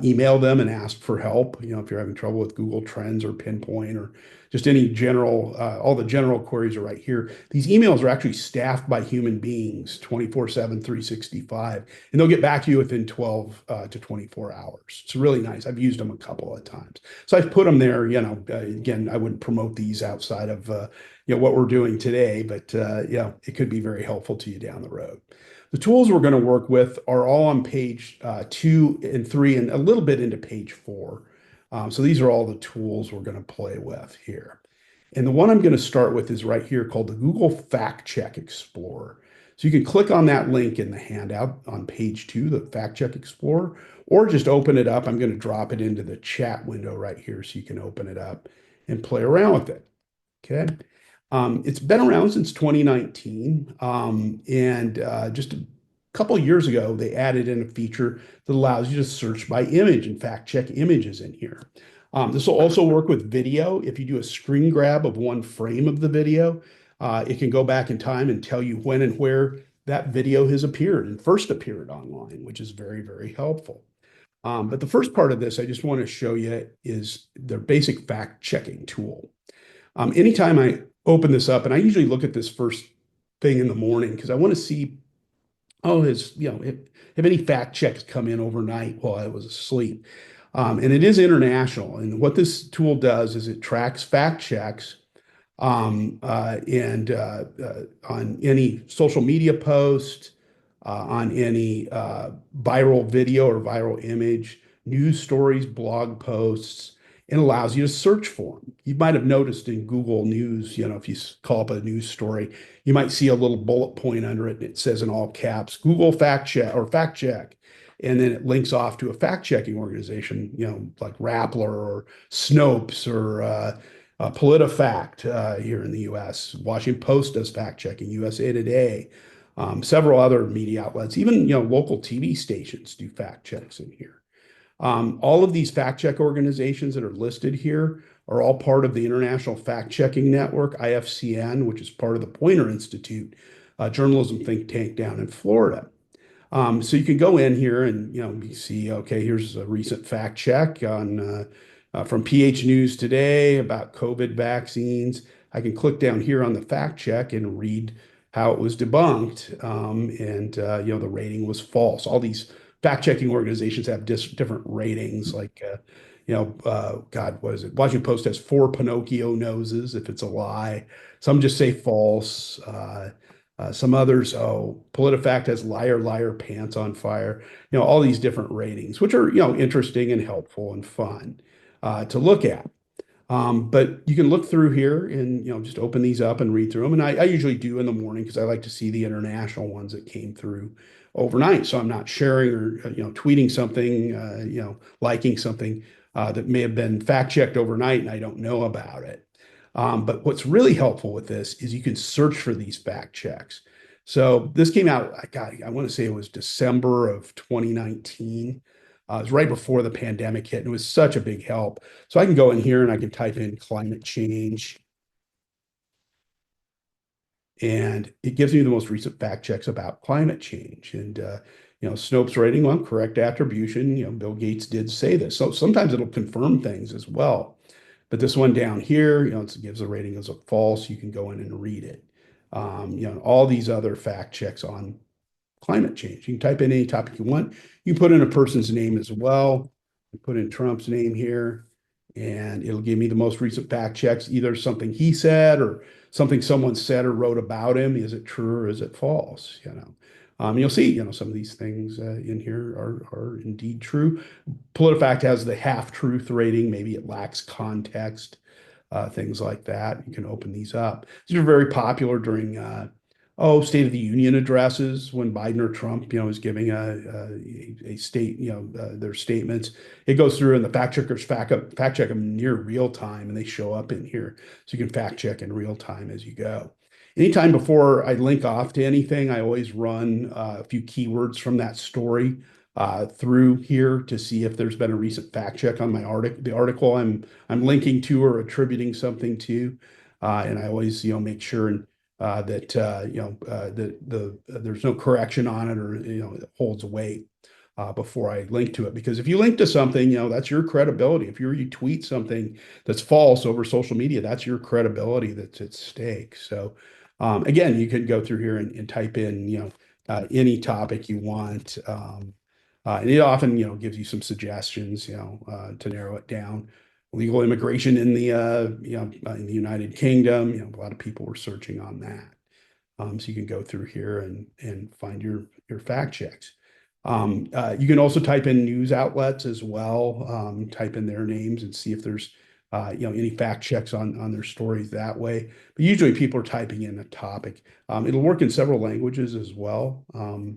email them and ask for help. If you're having trouble with Google Trends or Pinpoint or just any general, all the general queries are right here. These emails are actually staffed by human beings 24/7, 365, and they'll get back to you within 12 to 24 hours. It's really nice. I've used them a couple of times. So I've put them there, again, I wouldn't promote these outside of, what we're doing today, but, it could be very helpful to you down the road. The tools we're going to work with are all on page 2 and 3 and a little bit into page 4. So these are all the tools we're going to play with here. And the one I'm going to start with is right here called the Google Fact Check Explorer. So you can click on that link in the handout on page 2, the Fact Check Explorer, or just open it up. I'm going to drop it into the chat window right here so you can open it up and play around with it. Okay. It's been around since 2019, and just a couple of years ago, they added in a feature that allows you to search by image and fact check images in here. This will also work with video. If you do a screen grab of one frame of the video, it can go back in time and tell you when and where that video has appeared and first appeared online, which is very, very helpful. But the first part of this I just want to show you is their basic fact checking tool. Anytime I open this up, and I usually look at this first thing in the morning because I want to see, if any fact checks come in overnight while I was asleep. And it is international. And what this tool does is it tracks fact checks and on any social media post, on any viral video or viral image, news stories, blog posts, and allows you to search for them. You might have noticed in Google News, if you call up a news story, you might see a little bullet point under it, and it says in all caps, Google fact check or fact check. And then it links off to a fact checking organization, like Rappler or Snopes or PolitiFact here in the US. Washington Post does fact checking, USA Today, several other media outlets, even local TV stations do fact checks in here. All of these fact check organizations that are listed here are all part of the International Fact Checking Network, IFCN, which is part of the Poynter Institute, journalism think tank down in Florida. So you can go in here and you see, okay, here's a recent fact check on from PH News Today about COVID vaccines. I can click down here on the fact check and read how it was debunked, and the rating was false. All these fact checking organizations have different ratings, like God, what is it? Washington Post has 4 Pinocchio noses if it's a lie. Some just say false. Some others, PolitiFact has liar, liar, pants on fire. All these different ratings, which are interesting and helpful and fun to look at. But you can look through here and just open these up and read through them. And I usually do in the morning because I like to see the international ones that came through overnight. So I'm not sharing or tweeting something, liking something that may have been fact checked overnight and I don't know about it. But what's really helpful with this is you can search for these fact checks. So this came out, I want to say it was December of 2019. It was right before the pandemic hit, and it was such a big help. So I can go in here and I can type in climate change, and it gives me the most recent fact checks about climate change. And Snopes rating, well, correct attribution. Bill Gates did say this. So sometimes it'll confirm things as well. But this one down here, it gives a rating as a false. You can go in and read it. All these other fact checks on climate change. You can type in any topic you want. You can put in a person's name as well. You put in Trump's name here, and it'll give me the most recent fact checks, either something he said or something someone said or wrote about him. Is it true or is it false? You'll see, some of these things in here are indeed true. PolitiFact has the half-truth rating. Maybe it lacks context, things like that. You can open these up. These are very popular during Oh, State of the Union addresses when Biden or Trump, is giving a state, their statements. It goes through and the fact checkers fact check them near real time, and they show up in here, so you can fact check in real time as you go. Anytime before I link off to anything, I always run a few keywords from that story through here to see if there's been a recent fact check on the article I'm linking to or attributing something to, and I always make sure and that there's no correction on it, or it holds weight before I link to it. Because if you link to something, that's your credibility. If you tweet something that's false over social media, that's your credibility that's at stake. So again, you can go through here and type in any topic you want. And it often gives you some suggestions to narrow it down. Legal immigration in in the United Kingdom. A lot of people were searching on that. So you can go through here and find your fact checks. You can also type in news outlets as well. Type in their names and see if there's any fact checks on their stories that way. But usually people are typing in a topic. It'll work in several languages as well.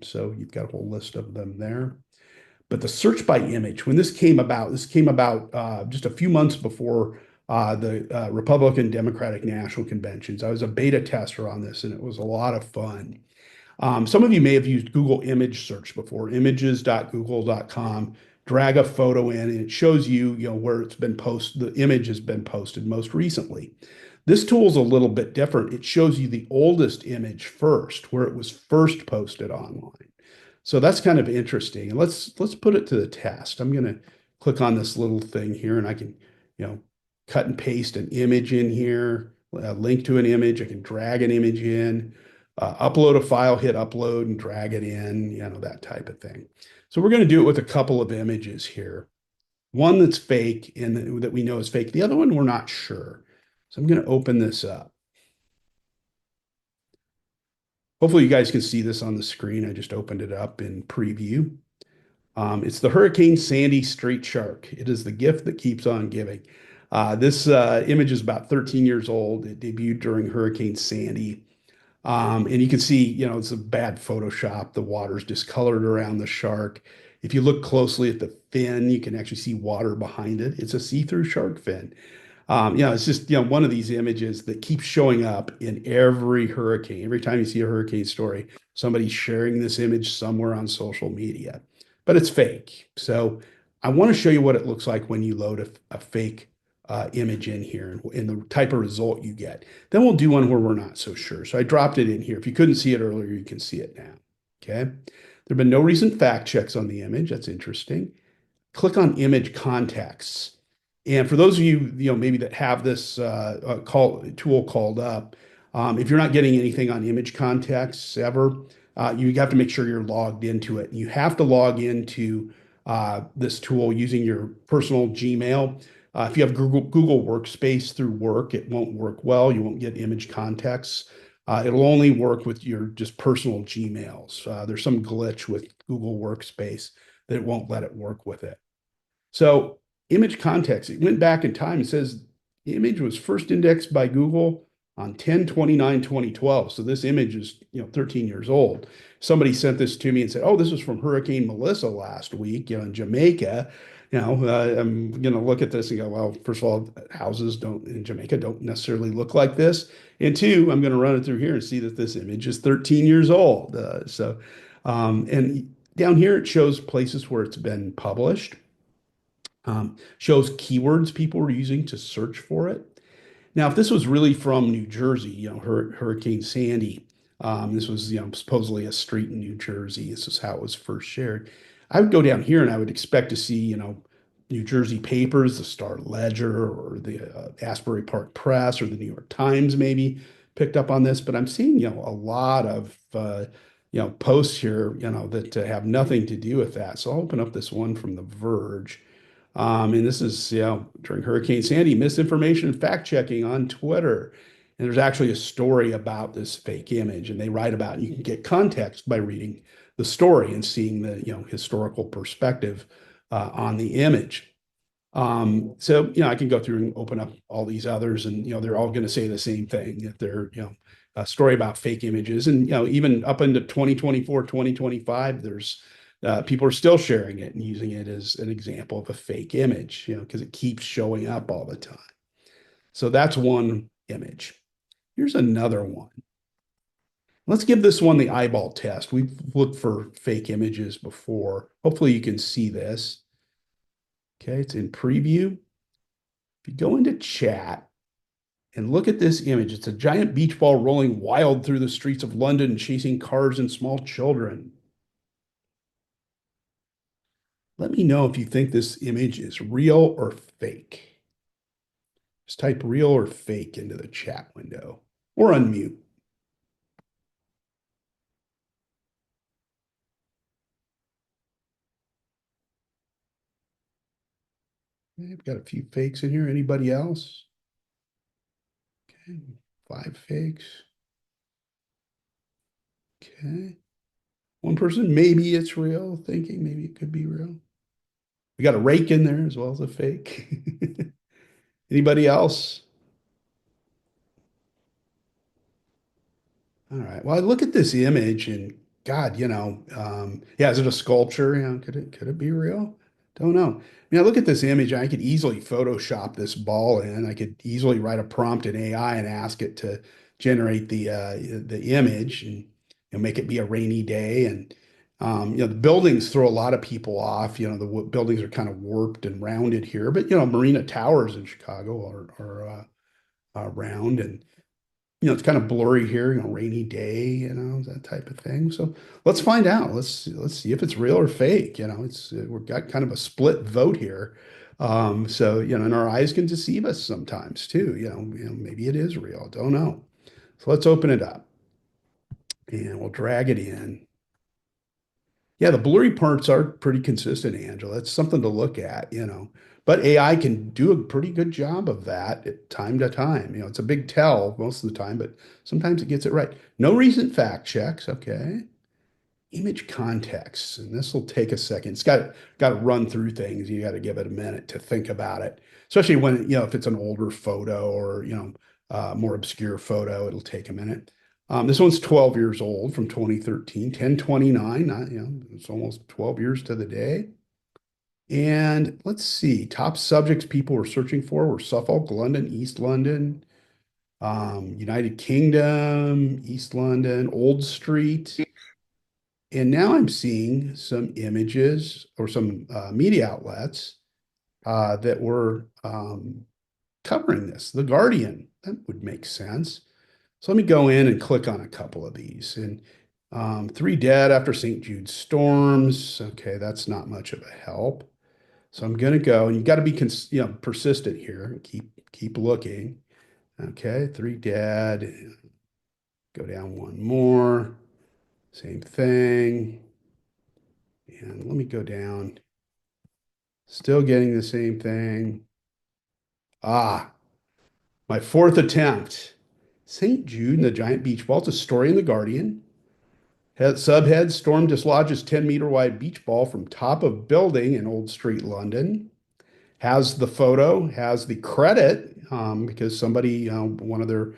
So you've got a whole list of them there. But the search by image, when this came about just a few months before the Republican Democratic National Conventions. I was a beta tester on this, and it was a lot of fun. Some of you may have used Google image search before, images.google.com. Drag a photo in, and it shows you, where it's been posted, the image has been posted most recently. This tool is a little bit different. It shows you the oldest image first, where it was first posted online. So that's kind of interesting. And let's put it to the test. I'm going to click on this little thing here, and I can, you know, cut and paste an image in here, a link to an image. I can drag an image in, upload a file, hit upload and drag it in, that type of thing. So we're going to do it with a couple of images here. One that's fake and that we know is fake. The other one, we're not sure. So I'm going to open this up. Hopefully you guys can see this on the screen. I just opened it up in preview. It's the Hurricane Sandy Street Shark. It is the gift that keeps on giving. This image is about 13 years old. It debuted during Hurricane Sandy. And you can see, it's a bad Photoshop. The water's discolored around the shark. If you look closely at the fin, you can actually see water behind it. It's a see-through shark fin. It's just, one of these images that keeps showing up in every hurricane. Every time you see a hurricane story, somebody's sharing this image somewhere on social media, but it's fake. So I want to show you what it looks like when you load a fake image in here and the type of result you get. Then we'll do one where we're not so sure. So I dropped it in here. If you couldn't see it earlier, you can see it now. Okay. There have been no recent fact checks on the image. That's interesting. Click on image contexts. And for those of you, maybe that have this tool called up, if you're not getting anything on image contexts ever, you have to make sure you're logged into it. You have to log into this tool using your personal Gmail. If you have Google Workspace through work, it won't work well. You won't get image contexts. It'll only work with your just personal Gmails. There's some glitch with Google Workspace that it won't let it work with it. So image context, it went back in time. It says the image was first indexed by Google on 10/29/2012. So this image is 13 years old. Somebody sent this to me and said, "Oh, this was from Hurricane Melissa last week, in Jamaica." I'm going to look at this and go, "Well, first of all, houses don't in Jamaica don't necessarily look like this." And two, I'm going to run it through here and see that this image is 13 years old. And down here it shows places where it's been published. Shows keywords people were using to search for it. Now, if this was really from New Jersey, Hurricane Sandy, this was, supposedly a street in New Jersey. This is how it was first shared. I would go down here and I would expect to see, New Jersey papers, the Star Ledger or the Asbury Park Press or the New York Times maybe picked up on this. But I'm seeing, a lot of, posts here, that have nothing to do with that. So I'll open up this one from The Verge. And this is, during Hurricane Sandy, misinformation and fact checking on Twitter. And there's actually a story about this fake image, and they write about it. You can get context by reading the story and seeing the, historical perspective on the image. So, I can go through and open up all these others and, they're all going to say the same thing that they're, a story about fake images. And, even up into 2024, 2025, there's people are still sharing it and using it as an example of a fake image, because it keeps showing up all the time. So that's one image. Here's another one. Let's give this one the eyeball test. We've looked for fake images before. Hopefully you can see this. Okay, it's in preview. If you go into chat and look at this image, it's a giant beach ball rolling wild through the streets of London, chasing cars and small children. Let me know if you think this image is real or fake. Just type real or fake into the chat window or unmute. I've got a few fakes in here. Anybody else? Okay, 5 fakes. Okay. One person, maybe it's real, thinking maybe it could be real. We got a rake in there as well as a fake. Anybody else? All right. Well, I look at this image and God, yeah, is it a sculpture? Could it be real? Don't know. I mean, I look at this image and I could easily Photoshop this ball in. I could easily write a prompt in AI and ask it to generate the image and make it be a rainy day. And the buildings throw a lot of people off. The buildings are kind of warped and rounded here, but Marina Towers in Chicago are round and it's kind of blurry here, rainy day, that type of thing. So let's find out. Let's see if it's real or fake. We've got kind of a split vote here. So and our eyes can deceive us sometimes too. Maybe it is real. Don't know. So let's open it up and we'll drag it in. Yeah, the blurry parts are pretty consistent, Angela. It's something to look at. But AI can do a pretty good job of that at time to time. It's a big tell most of the time, but sometimes it gets it right. No recent fact checks. Okay. Image context, and this will take a second. It's got to run through things. You got to give it a minute to think about it, especially when if it's an older photo or more obscure photo, it'll take a minute. This one's 12 years old from 2013, 10/29. It's almost 12 years to the day. And let's see, top subjects people were searching for were Suffolk, London, East London, United Kingdom, East London, Old Street. And now I'm seeing some images or some media outlets that were covering this. The Guardian, that would make sense. So let me go in and click on a couple of these. And 3 dead after St. Jude's storms. Okay, that's not much of a help. So I'm going to go, and you've got to be persistent here and keep looking. Okay, 3 dead. Go down one more. Same thing. And let me go down. Still getting the same thing. Ah, my fourth attempt. St. Jude and the giant beach ball. It's a story in the Guardian. Subhead: storm dislodges 10-meter wide beach ball from top of building in Old Street, London. Has the photo, has the credit, because somebody, one of their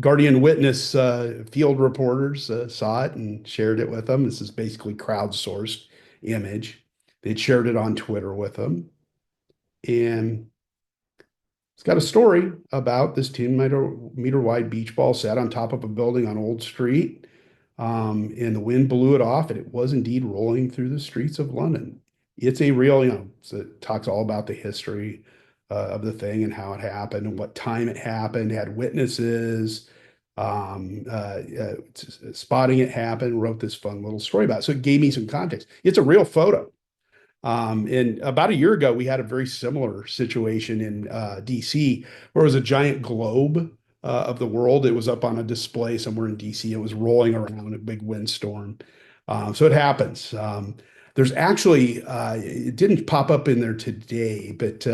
Guardian Witness field reporters saw it and shared it with them. This is basically crowdsourced image. They'd shared it on Twitter with them. And it's got a story about this 10-meter wide beach ball sat on top of a building on Old Street. And the wind blew it off, and it was indeed rolling through the streets of London. It's a real, so it talks all about the history of the thing and how it happened and what time it happened, had witnesses, spotting it happen, wrote this fun little story about it. So it gave me some context. It's a real photo. And about a year ago, we had a very similar situation in DC where it was a giant globe of the world. It was up on a display somewhere in DC. It was rolling around a big windstorm. So it happens. There's actually, it didn't pop up in there today, but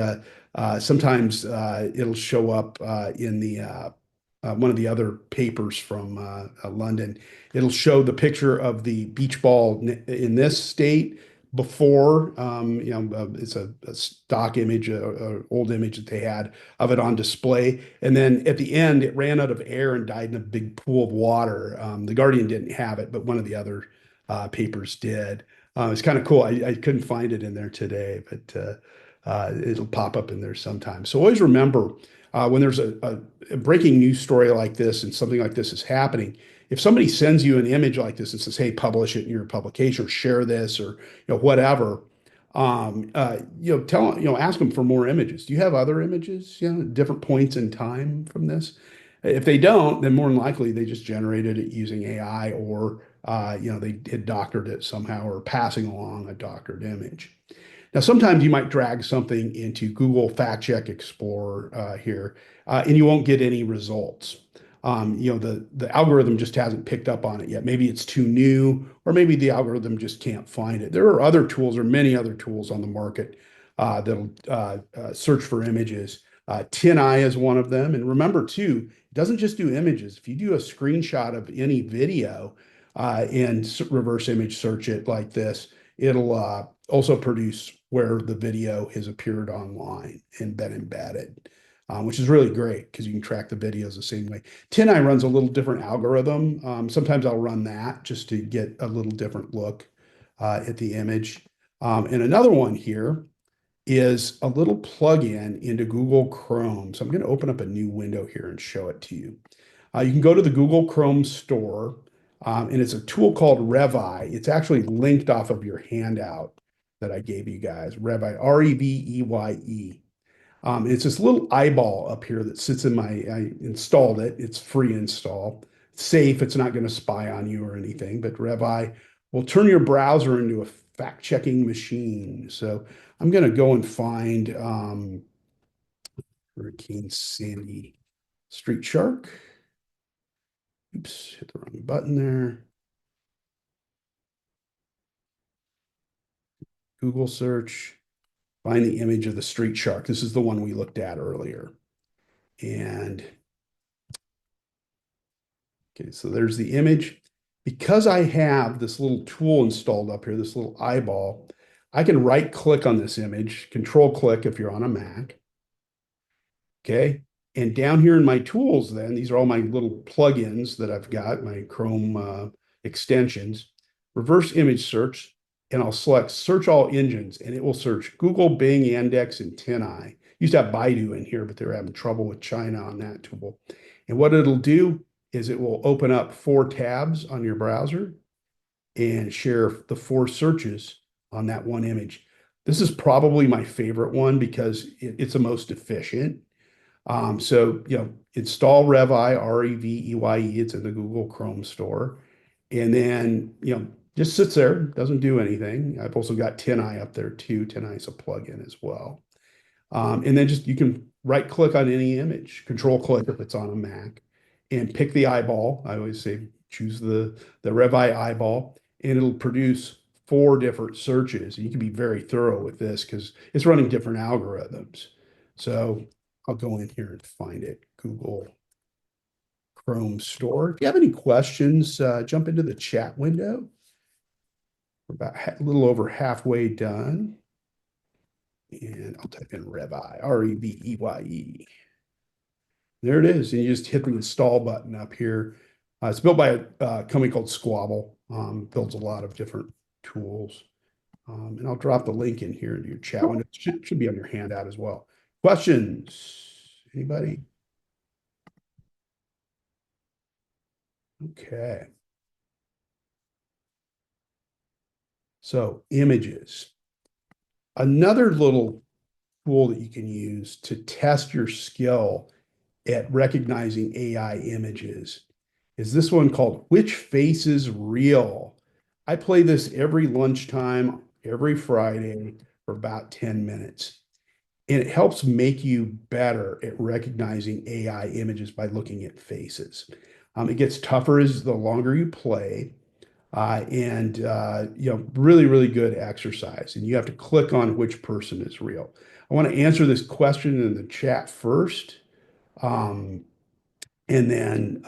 sometimes it'll show up in the one of the other papers from London. It'll show the picture of the beach ball in this state, before. It's a stock image, old image that they had of it on display. And then at the end, it ran out of air and died in a big pool of water. The Guardian didn't have it, but one of the other papers did. It's kind of cool. I couldn't find it in there today, but it'll pop up in there sometime. So always remember when there's a breaking news story like this and something like this is happening, if somebody sends you an image like this and says, "Hey, publish it in your publication or share this or whatever," ask them for more images. Do you have other images, at different points in time from this? If they don't, then more than likely they just generated it using AI or they had doctored it somehow or passing along a doctored image. Now, sometimes you might drag something into Google Fact Check Explorer here, and you won't get any results. The algorithm just hasn't picked up on it yet. Maybe it's too new, or maybe the algorithm just can't find it. There are other tools, or many other tools on the market that'll search for images. TinEye is one of them. And remember, too, it doesn't just do images. If you do a screenshot of any video and reverse image search it like this, it'll also produce where the video has appeared online and been embedded, which is really great because you can track the videos the same way. TinEye runs a little different algorithm. Sometimes I'll run that just to get a little different look at the image. And another one here is a little plugin into Google Chrome. So I'm going to open up a new window here and show it to you. You can go to the Google Chrome store, and it's a tool called Revi. It's actually linked off of your handout that I gave you guys. Revi, Reveye. It's this little eyeball up here that sits in I installed it. It's free install. It's safe. It's not going to spy on you or anything, but Revi will turn your browser into a fact-checking machine. So I'm going to go and find Hurricane Sandy Street Shark. Oops, hit the wrong button there. Google search, find the image of the street shark. This is the one we looked at earlier. And okay, so there's the image. Because I have this little tool installed up here, this little eyeball, I can right click on this image, control click if you're on a Mac. Okay. And down here in my tools, then, these are all my little plugins that I've got, my Chrome extensions, reverse image search, and I'll select search all engines, and it will search Google, Bing, Yandex, and TinEye. Used to have Baidu in here, but they were having trouble with China on that tool. And what it'll do is it will open up 4 tabs on your browser and share the 4 searches on that one image. This is probably my favorite one because it's the most efficient. So, install Revi, Reveye. It's in the Google Chrome store. And then, just sits there, doesn't do anything. I've also got TinEye up there too. TinEye is a plugin as well. And then you can right click on any image, control click if it's on a Mac, and pick the eyeball. I always say choose the Revi eyeball, and it'll produce 4 different searches. And you can be very thorough with this because it's running different algorithms. So I'll go in here and find it. Google Chrome store. If you have any questions, jump into the chat window. We're about a little over halfway done. And I'll type in Revi, Reveye. There it is. And you just hit the install button up here. It's built by a company called Squabble. Builds a lot of different tools. And I'll drop the link in here into your chat window. It should be on your handout as well. Questions? Anybody? Okay. So images. Another little tool that you can use to test your skill at recognizing AI images is this one called Which Face is Real? I play this every lunchtime, every Friday for about 10 minutes. And it helps make you better at recognizing AI images by looking at faces. It gets tougher as the longer you play, and really, really good exercise. And you have to click on which person is real. I want to answer this question in the chat first. And then,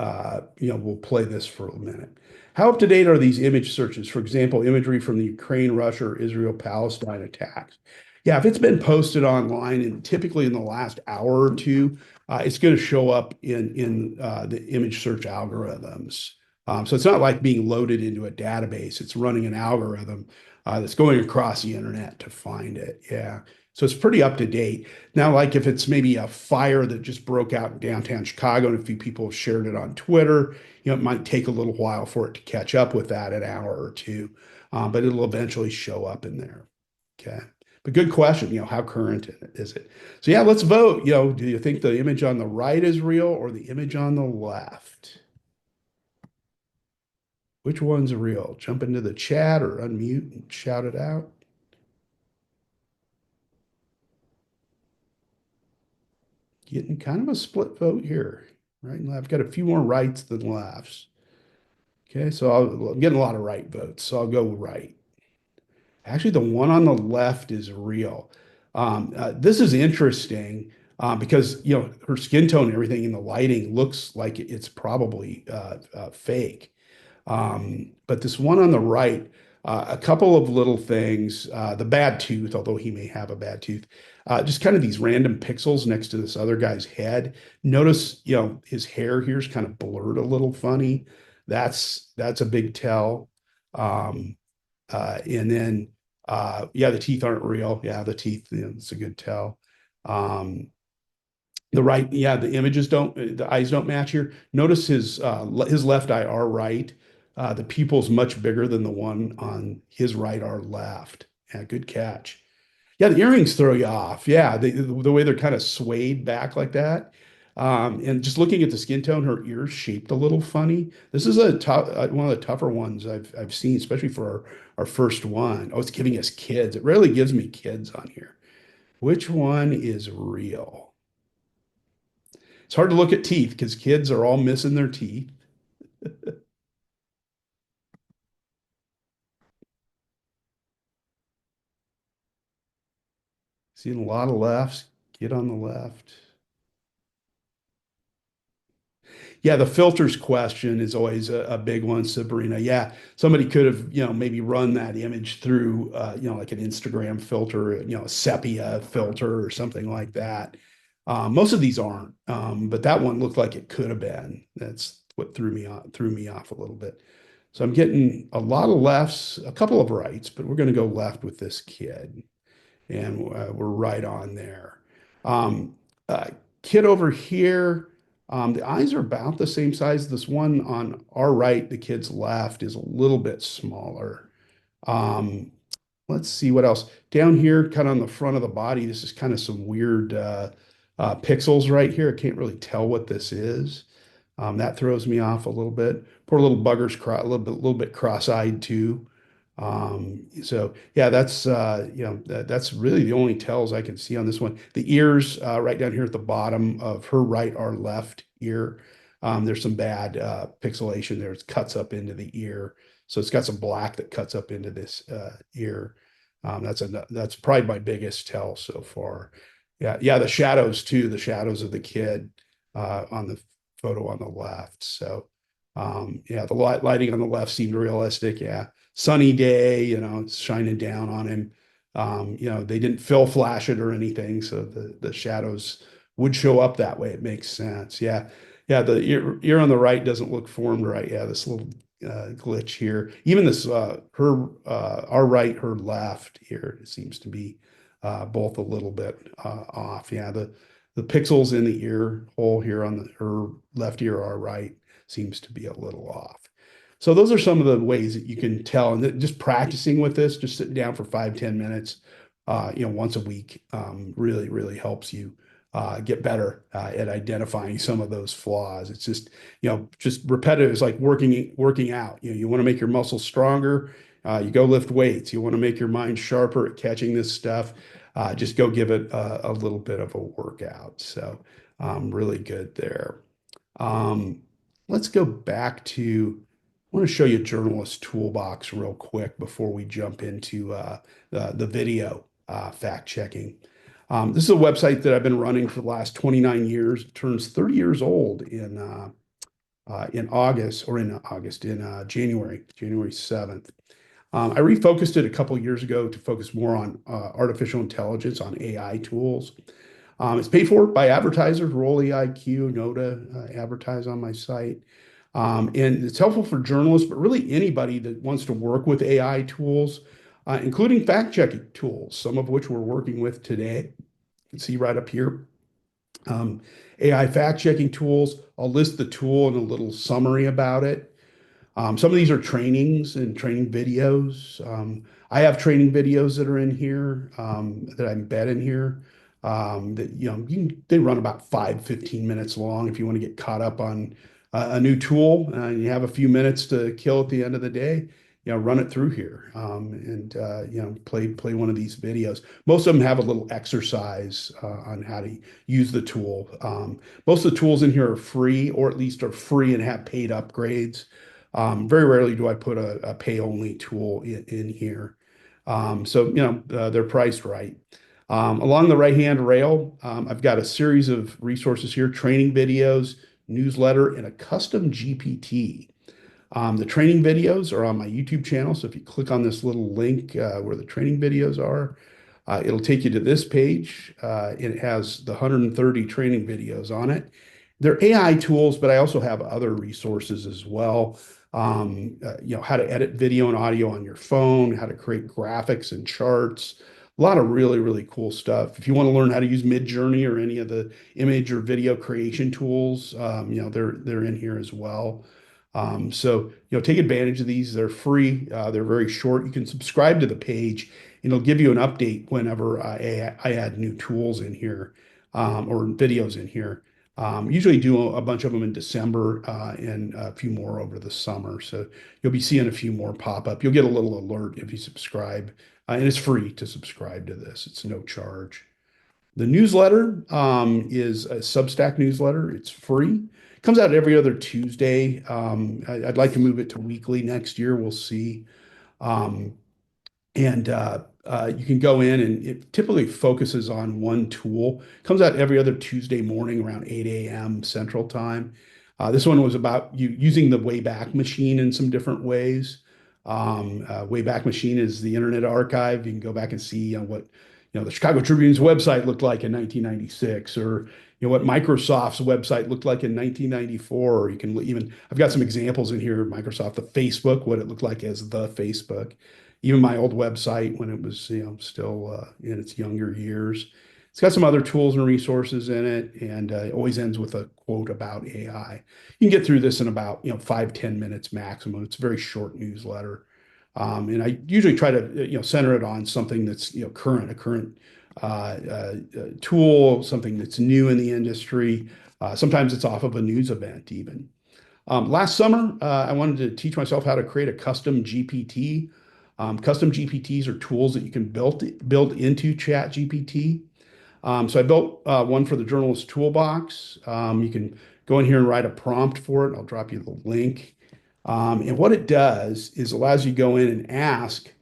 we'll play this for a minute. How up to date are these image searches? For example, imagery from the Ukraine, Russia, or Israel, Palestine attacks. Yeah, if it's been posted online and typically in the last hour or two, it's going to show up in the image search algorithms. So it's not like being loaded into a database. It's running an algorithm that's going across the internet to find it. Yeah. So it's pretty up to date. Now, like if it's maybe a fire that just broke out in downtown Chicago and a few people have shared it on Twitter, it might take a little while for it to catch up with that, an hour or two, but it'll eventually show up in there. Okay. But good question, how current is it? So yeah, let's vote. Do you think the image on the right is real or the image on the left? Which one's real? Jump into the chat or unmute and shout it out. Getting kind of a split vote here, right? And I've got a few more rights than lefts. Okay, so I'm getting a lot of right votes, so I'll go right. Actually, the one on the left is real. This is interesting because her skin tone and everything in the lighting looks like it's probably fake. But this one on the right, a couple of little things. The bad tooth, although he may have a bad tooth, just kind of these random pixels next to this other guy's head. Notice, his hair here is kind of blurred a little funny. That's a big tell. Um, and then, yeah, the teeth aren't real. Yeah, the teeth, it's a good tell. Um, the right, yeah, the images don't, the eyes don't match here. Notice his left eye, our right. The pupil's much bigger than the one on his right, our left. Yeah, good catch. Yeah, the earrings throw you off. Yeah, the way they're kind of swayed back like that. And just looking at the skin tone, her ears shaped a little funny. This is one of the tougher ones I've seen, especially for our first one. Oh, it's giving us kids. It rarely gives me kids on here. Which one is real? It's hard to look at teeth because kids are all missing their teeth. Seeing a lot of lefts. Get on the left. Yeah, the filters question is always a big one, Sabrina. Yeah, somebody could have, maybe run that image through, like an Instagram filter, a sepia filter or something like that. Most of these aren't, but that one looked like it could have been. That's what threw me off a little bit. So I'm getting a lot of lefts, a couple of rights, but we're going to go left with this kid, and we're right on there. Um, uh, Kid over here, the eyes are about the same size. This one on our right, the kid's left, is a little bit smaller. Um, let's see what else. Down here, kind of on the front of the body, this is kind of some weird pixels right here. I can't really tell what this is. That throws me off a little bit. Poor little bugger's a little bit cross-eyed too. So yeah, that's really the only tells I can see on this one. The ears right down here at the bottom of her right, our left ear. There's some bad pixelation there. It cuts up into the ear, so it's got some black that cuts up into this ear. That's probably my biggest tell so far. Yeah, yeah, the shadows too. The shadows of the kid on the photo on the left. So yeah, the lighting on the left seemed realistic. Yeah, sunny day, it's shining down on him. They didn't fill flash it or anything, so the shadows would show up that way. It makes sense. Yeah, yeah. The ear on the right doesn't look formed right. Yeah, this little glitch here. Even this our right, her left here, it seems to be both a little bit off. Yeah, the pixels in the ear hole here on her left ear, our right, seems to be a little off. So those are some of the ways that you can tell. And just practicing with this, just sitting down for 5-10 minutes, once a week, really, really helps you get better at identifying some of those flaws. It's just repetitive. It's like working out. You want to make your muscles stronger. You go lift weights. You want to make your mind sharper at catching this stuff. Just go give it a little bit of a workout. So really good there. Um, let's go back to, I want to show you Journalist Toolbox real quick before we jump into the video fact checking. This is a website that I've been running for the last 29 years. It turns 30 years old in January 7th. I refocused it a couple years ago to focus more on artificial intelligence, on AI tools. It's paid for by advertisers, Roll EIQ, Noda advertise on my site. And it's helpful for journalists, but really anybody that wants to work with AI tools, including fact-checking tools, some of which we're working with today. You can see right up here. Um, AI fact-checking tools. I'll list the tool and a little summary about it. Some of these are trainings and training videos. I have training videos that are in here that I embed in here. That they run about 5-15 minutes long if you want to get caught up on a new tool and you have a few minutes to kill at the end of the day. Run it through here and play one of these videos. Most of them have a little exercise on how to use the tool. Most of the tools in here are free, or at least are free and have paid upgrades. Very rarely do I put a pay-only tool in here. They're priced right. Along the right-hand rail, I've got a series of resources here, training videos, newsletter, and a custom GPT. The training videos are on my YouTube channel. So if you click on this little link where the training videos are, it'll take you to this page. It has the 130 training videos on it. They're AI tools, but I also have other resources as well. How to edit video and audio on your phone, how to create graphics and charts. A lot of really, really cool stuff. If you want to learn how to use Midjourney or any of the image or video creation tools, they're in here as well. Take advantage of these. They're free. They're very short. You can subscribe to the page, and it'll give you an update whenever I add new tools in here or videos in here. Usually do a bunch of them in December and a few more over the summer. So you'll be seeing a few more pop up. You'll get a little alert if you subscribe, and it's free to subscribe to this. It's no charge. The newsletter is a Substack newsletter. It's free. It comes out every other Tuesday. I'd like to move it to weekly next year. We'll see. Um, and you can go in, and it typically focuses on one tool. Comes out every other Tuesday morning around 8 a.m. Central Time. This one was about using the Wayback Machine in some different ways. Wayback Machine is the Internet Archive. You can go back and see what the Chicago Tribune's website looked like in 1996, or what Microsoft's website looked like in 1994. Or you can even, I've got some examples in here of Microsoft, the Facebook, what it looked like as the Facebook, even my old website when it was still in its younger years. It's got some other tools and resources in it, and it always ends with a quote about AI. You can get through this in about 5-10 minutes maximum. It's a very short newsletter. And I usually try to center it on something that's current, a current tool, something that's new in the industry. Sometimes it's off of a news event even. Last summer, I wanted to teach myself how to create a custom GPT. Custom GPTs are tools that you can build into Chat GPT. So I built one for the Journalist Toolbox. You can go in here and write a prompt for it. I'll drop you the link. And what it does is allows you to go in and ask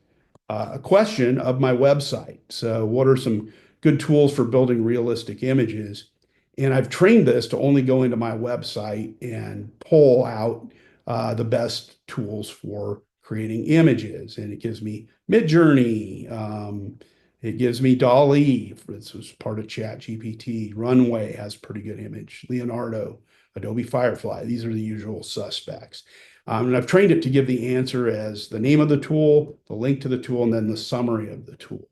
a question of my website. So what are some good tools for building realistic images? And I've trained this to only go into my website and pull out the best tools for creating images. And it gives me Midjourney. It gives me DALL-E. This was part of Chat GPT. Runway has pretty good image. Leonardo, Adobe Firefly. These are the usual suspects. And I've trained it to give the answer as the name of the tool, the link to the tool, and then the summary of the tool.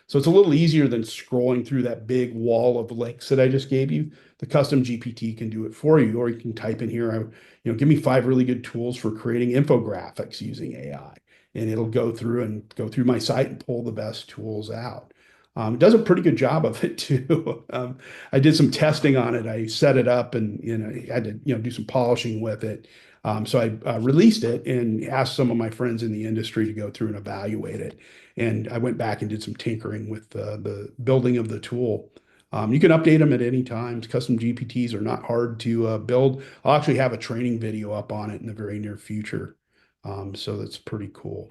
So it's a little easier than scrolling through that big wall of links that I just gave you. The custom GPT can do it for you, or you can type in here, give me 5 really good tools for creating infographics using AI. And it'll go through my site and pull the best tools out. It does a pretty good job of it too. I did some testing on it. I set it up and had to do some polishing with it. So I released it and asked some of my friends in the industry to go through and evaluate it. And I went back and did some tinkering with the building of the tool. You can update them at any time. Custom GPTs are not hard to build. I'll actually have a training video up on it in the very near future. So that's pretty cool.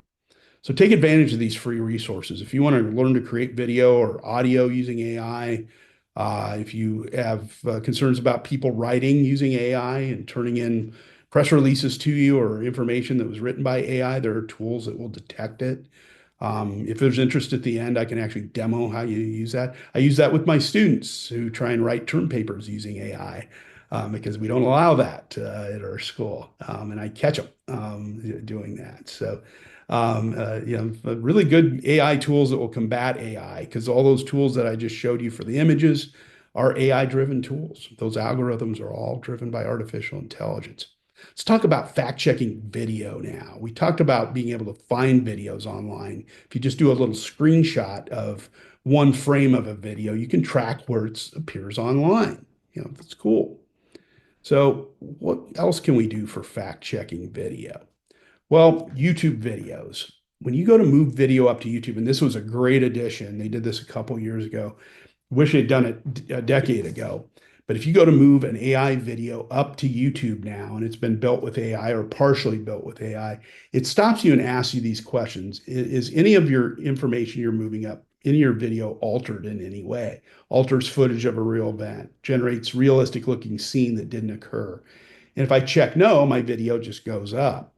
So take advantage of these free resources. If you want to learn to create video or audio using AI, if you have concerns about people writing using AI and turning in press releases to you or information that was written by AI, there are tools that will detect it. If there's interest at the end, I can actually demo how you use that. I use that with my students who try and write term papers using AI, because we don't allow that at our school, and I catch them doing that. So, really good AI tools that will combat AI, because all those tools that I just showed you for the images are AI-driven tools. Those algorithms are all driven by artificial intelligence. Let's talk about fact-checking video now. We talked about being able to find videos online. If you just do a little screenshot of one frame of a video, you can track where it appears online. That's cool. So what else can we do for fact-checking video? Well, YouTube videos. When you go to move video up to YouTube, and this was a great addition, they did this a couple years ago. Wish they'd done it a decade ago. But if you go to move an AI video up to YouTube now, and it's been built with AI or partially built with AI, it stops you and asks you these questions. Is any of your information you're moving up in your video altered in any way? Alters footage of a real event, generates realistic looking scene that didn't occur. And if I check no, my video just goes up.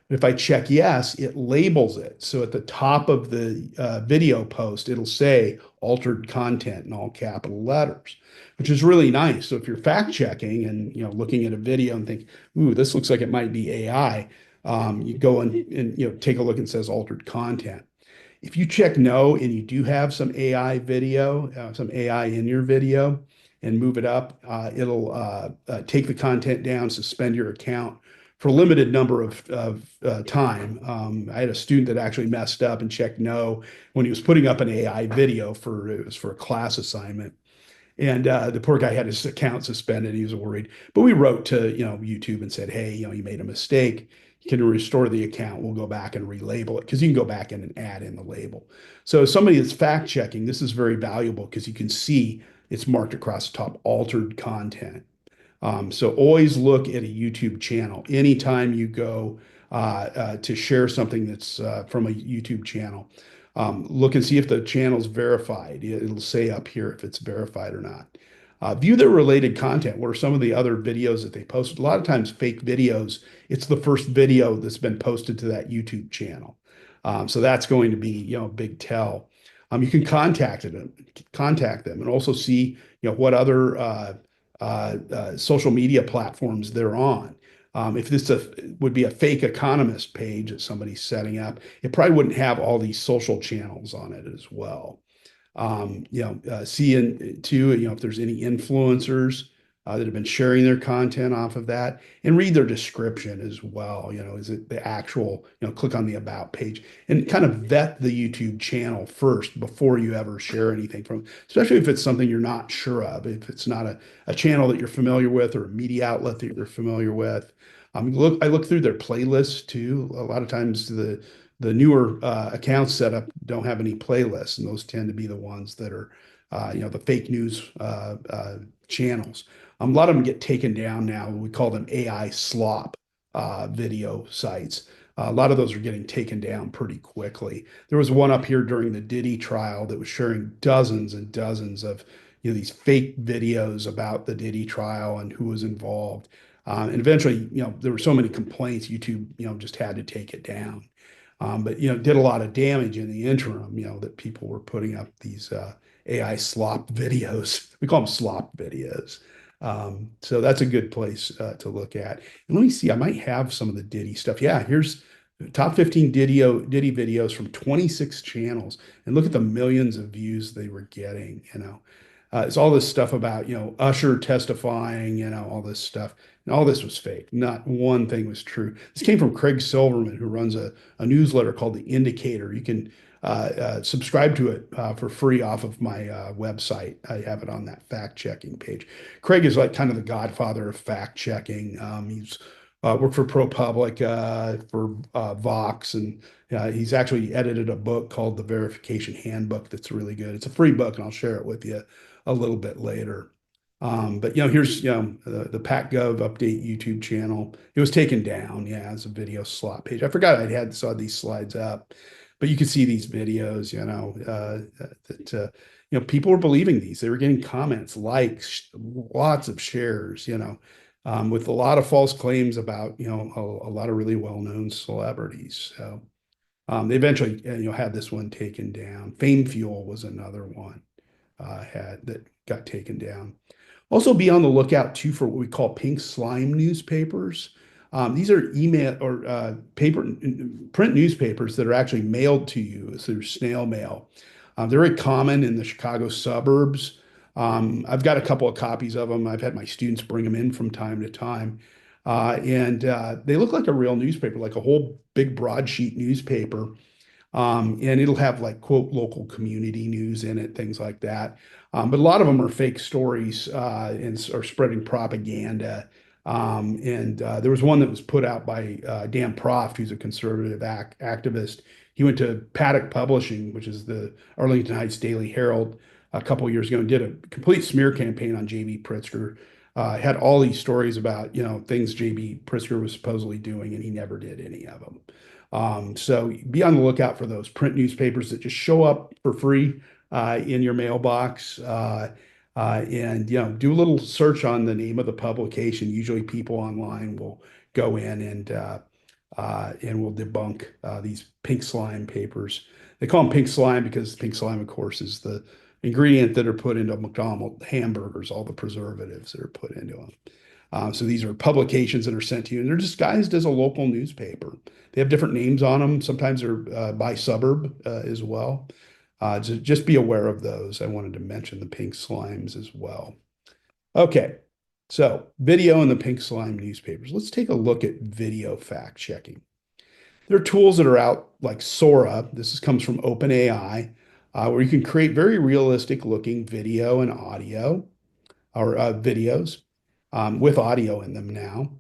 But if I check yes, it labels it. So at the top of the video post, it'll say altered content in all capital letters, which is really nice. So if you're fact checking and looking at a video and think, "Ooh, this looks like it might be AI," you go and take a look and it says altered content. If you check no and you do have some AI video, some AI in your video, and move it up, it'll take the content down, suspend your account for a limited number of time. I had a student that actually messed up and checked no when he was putting up an AI video it was for a class assignment. And the poor guy had his account suspended. He was worried. But we wrote to YouTube and said, hey, you made a mistake. You can restore the account. We'll go back and relabel it, because you can go back in and add in the label. So somebody that's fact checking, this is very valuable because you can see it's marked across the top, altered content. So always look at a YouTube channel. Anytime you go to share something that's from a YouTube channel, look and see if the channel's verified. It'll say up here if it's verified or not. View their related content. What are some of the other videos that they posted? A lot of times fake videos, it's the first video that's been posted to that YouTube channel. So that's going to be a big tell. You can contact them and also see what other social media platforms they're on. If this would be a fake economist page that somebody's setting up, it probably wouldn't have all these social channels on it as well. See too, if there's any influencers that have been sharing their content off of that, and read their description as well. Is it the actual, click on the about page and kind of vet the YouTube channel first before you ever share anything from, especially if it's something you're not sure of, if it's not a channel that you're familiar with or a media outlet that you're familiar with. I look through their playlists too. A lot of times the newer accounts set up don't have any playlists, and those tend to be the ones that are, the fake news channels. A lot of them get taken down now. We call them AI slop video sites. A lot of those are getting taken down pretty quickly. There was one up here during the Diddy trial that was sharing dozens and dozens of these fake videos about the Diddy trial and who was involved. And eventually, there were so many complaints, YouTube, just had to take it down. But did a lot of damage in the interim, that people were putting up these AI slop videos. We call them slop videos. So that's a good place to look at. And let me see, I might have some of the Diddy stuff. Yeah, here's the top 15 Diddy videos from 26 channels. And look at the millions of views they were getting. It's all this stuff about, Usher testifying, all this stuff. And all this was fake. Not one thing was true. This came from Craig Silverman, who runs a newsletter called The Indicator. You can subscribe to it for free off of my website. I have it on that fact checking page. Craig is like kind of the godfather of fact checking. He's worked for ProPublica, for Vox, and he's actually edited a book called The Verification Handbook that's really good. It's a free book, and I'll share it with you a little bit later. But here's the PacGov update YouTube channel. It was taken down, as a video slot page. I forgot saw these slides up, but you can see these videos. That people were believing these. They were getting comments, likes, lots of shares. with a lot of false claims about, a lot of really well-known celebrities. So they eventually, had this one taken down. Fame Fuel was another one had that got taken down. Also, be on the lookout too for what we call pink slime newspapers. These are email or paper print newspapers that are actually mailed to you through snail mail. They're very common in the Chicago suburbs. I've got a couple of copies of them. I've had my students bring them in from time to time. And they look like a real newspaper, like a whole big broadsheet newspaper. And it'll have like quote local community news in it, things like that. But a lot of them are fake stories and are spreading propaganda. And there was one that was put out by Dan Proft, who's a conservative activist. He went to Paddock Publishing, which is the Arlington Heights Daily Herald, a couple of years ago and did a complete smear campaign on J.B. Pritzker. Had all these stories about, things J.B. Pritzker was supposedly doing, and he never did any of them. So be on the lookout for those print newspapers that just show up for free in your mailbox. And do a little search on the name of the publication. Usually, people online will go in and will debunk these pink slime papers. They call them pink slime because pink slime, of course, is the ingredient that are put into McDonald's hamburgers, all the preservatives that are put into them. So these are publications that are sent to you, and they're disguised as a local newspaper. They have different names on them. Sometimes they're by suburb as well. Just be aware of those. I wanted to mention the pink slimes as well. Okay, so video and the pink slime newspapers. Let's take a look at video fact checking. There are tools that are out like Sora. Comes from OpenAI, where you can create very realistic looking video and audio or videos with audio in them now.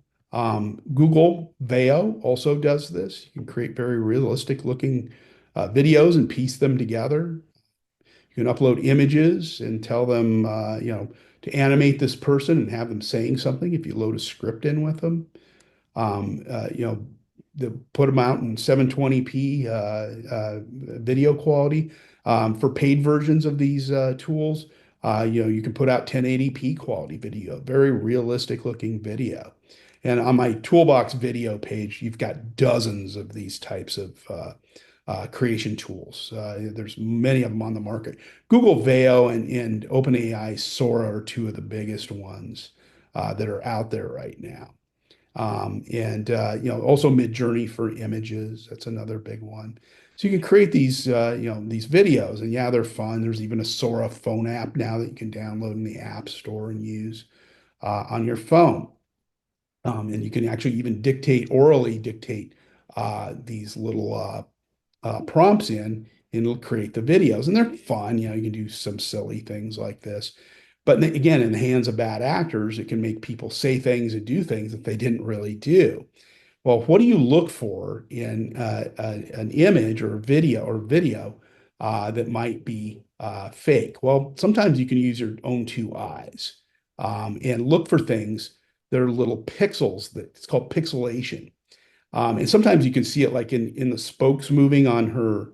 Google Veo also does this. You can create very realistic looking videos and piece them together. You can upload images and tell them, to animate this person and have them saying something if you load a script in with them. Um, uh, you know, put them out in 720p video quality. For paid versions of these tools, you can put out 1080p quality video, very realistic looking video. And on my toolbox video page, you've got dozens of these types of creation tools. There's many of them on the market. Google Veo and OpenAI Sora are two of the biggest ones that are out there right now. And also Midjourney for images. That's another big one. So you can create these videos, and yeah, they're fun. There's even a Sora phone app now that you can download in the App Store and use on your phone. And you can actually even orally dictate these little prompts in, and it'll create the videos. And they're fun. You can do some silly things like this. But again, in the hands of bad actors, it can make people say things and do things that they didn't really do. Well, what do you look for in an image or video that might be fake? Well, sometimes you can use your own two eyes and look for things that are little pixels. It's called pixelation. And sometimes you can see it like in the spokes moving on her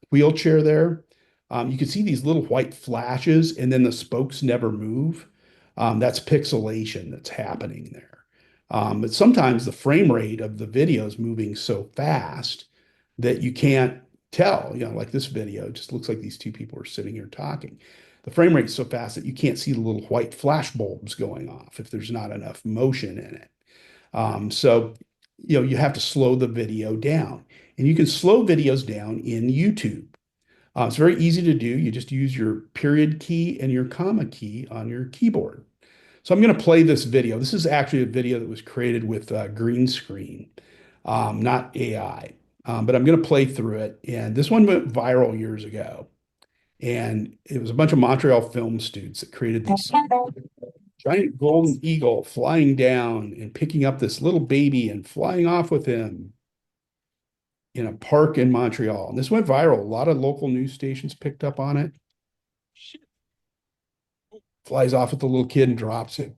wheelchair there. You can see these little white flashes, and then the spokes never move. That's pixelation that's happening there. But sometimes the frame rate of the video is moving so fast that you can't tell. Like this video, it just looks like these two people are sitting here talking. The frame rate is so fast that you can't see the little white flash bulbs going off if there's not enough motion in it. So you have to slow the video down. And you can slow videos down in YouTube. It's very easy to do. You just use your period key and your comma key on your keyboard. So I'm going to play this video. This is actually a video that was created with green screen, not AI. But I'm going to play through it. And this one went viral years ago. And it was a bunch of Montreal film students that created these giant golden eagle flying down and picking up this little baby and flying off with him in a park in Montreal. And this went viral. A lot of local news stations picked up on it. Flies off with the little kid and drops it.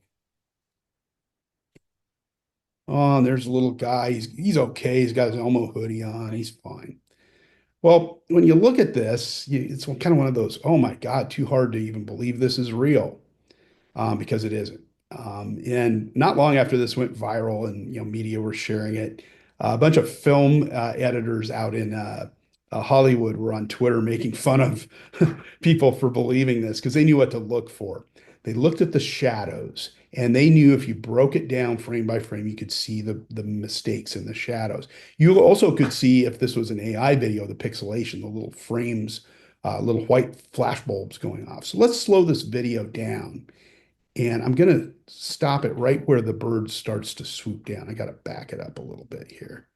Oh, and there's a little guy. He's okay. He's got his Elmo hoodie on. He's fine. Well, when you look at this, it's kind of one of those, oh my God, too hard to even believe this is real because it isn't. And not long after this went viral and media were sharing it, a bunch of film editors out in Hollywood were on Twitter making fun of people for believing this because they knew what to look for. They looked at the shadows and they knew if you broke it down frame by frame, you could see the mistakes in the shadows. You also could see if this was an AI video, the pixelation, the little frames, little white flash bulbs going off. So let's slow this video down. And I'm going to stop it right where the bird starts to swoop down. I got to back it up a little bit here.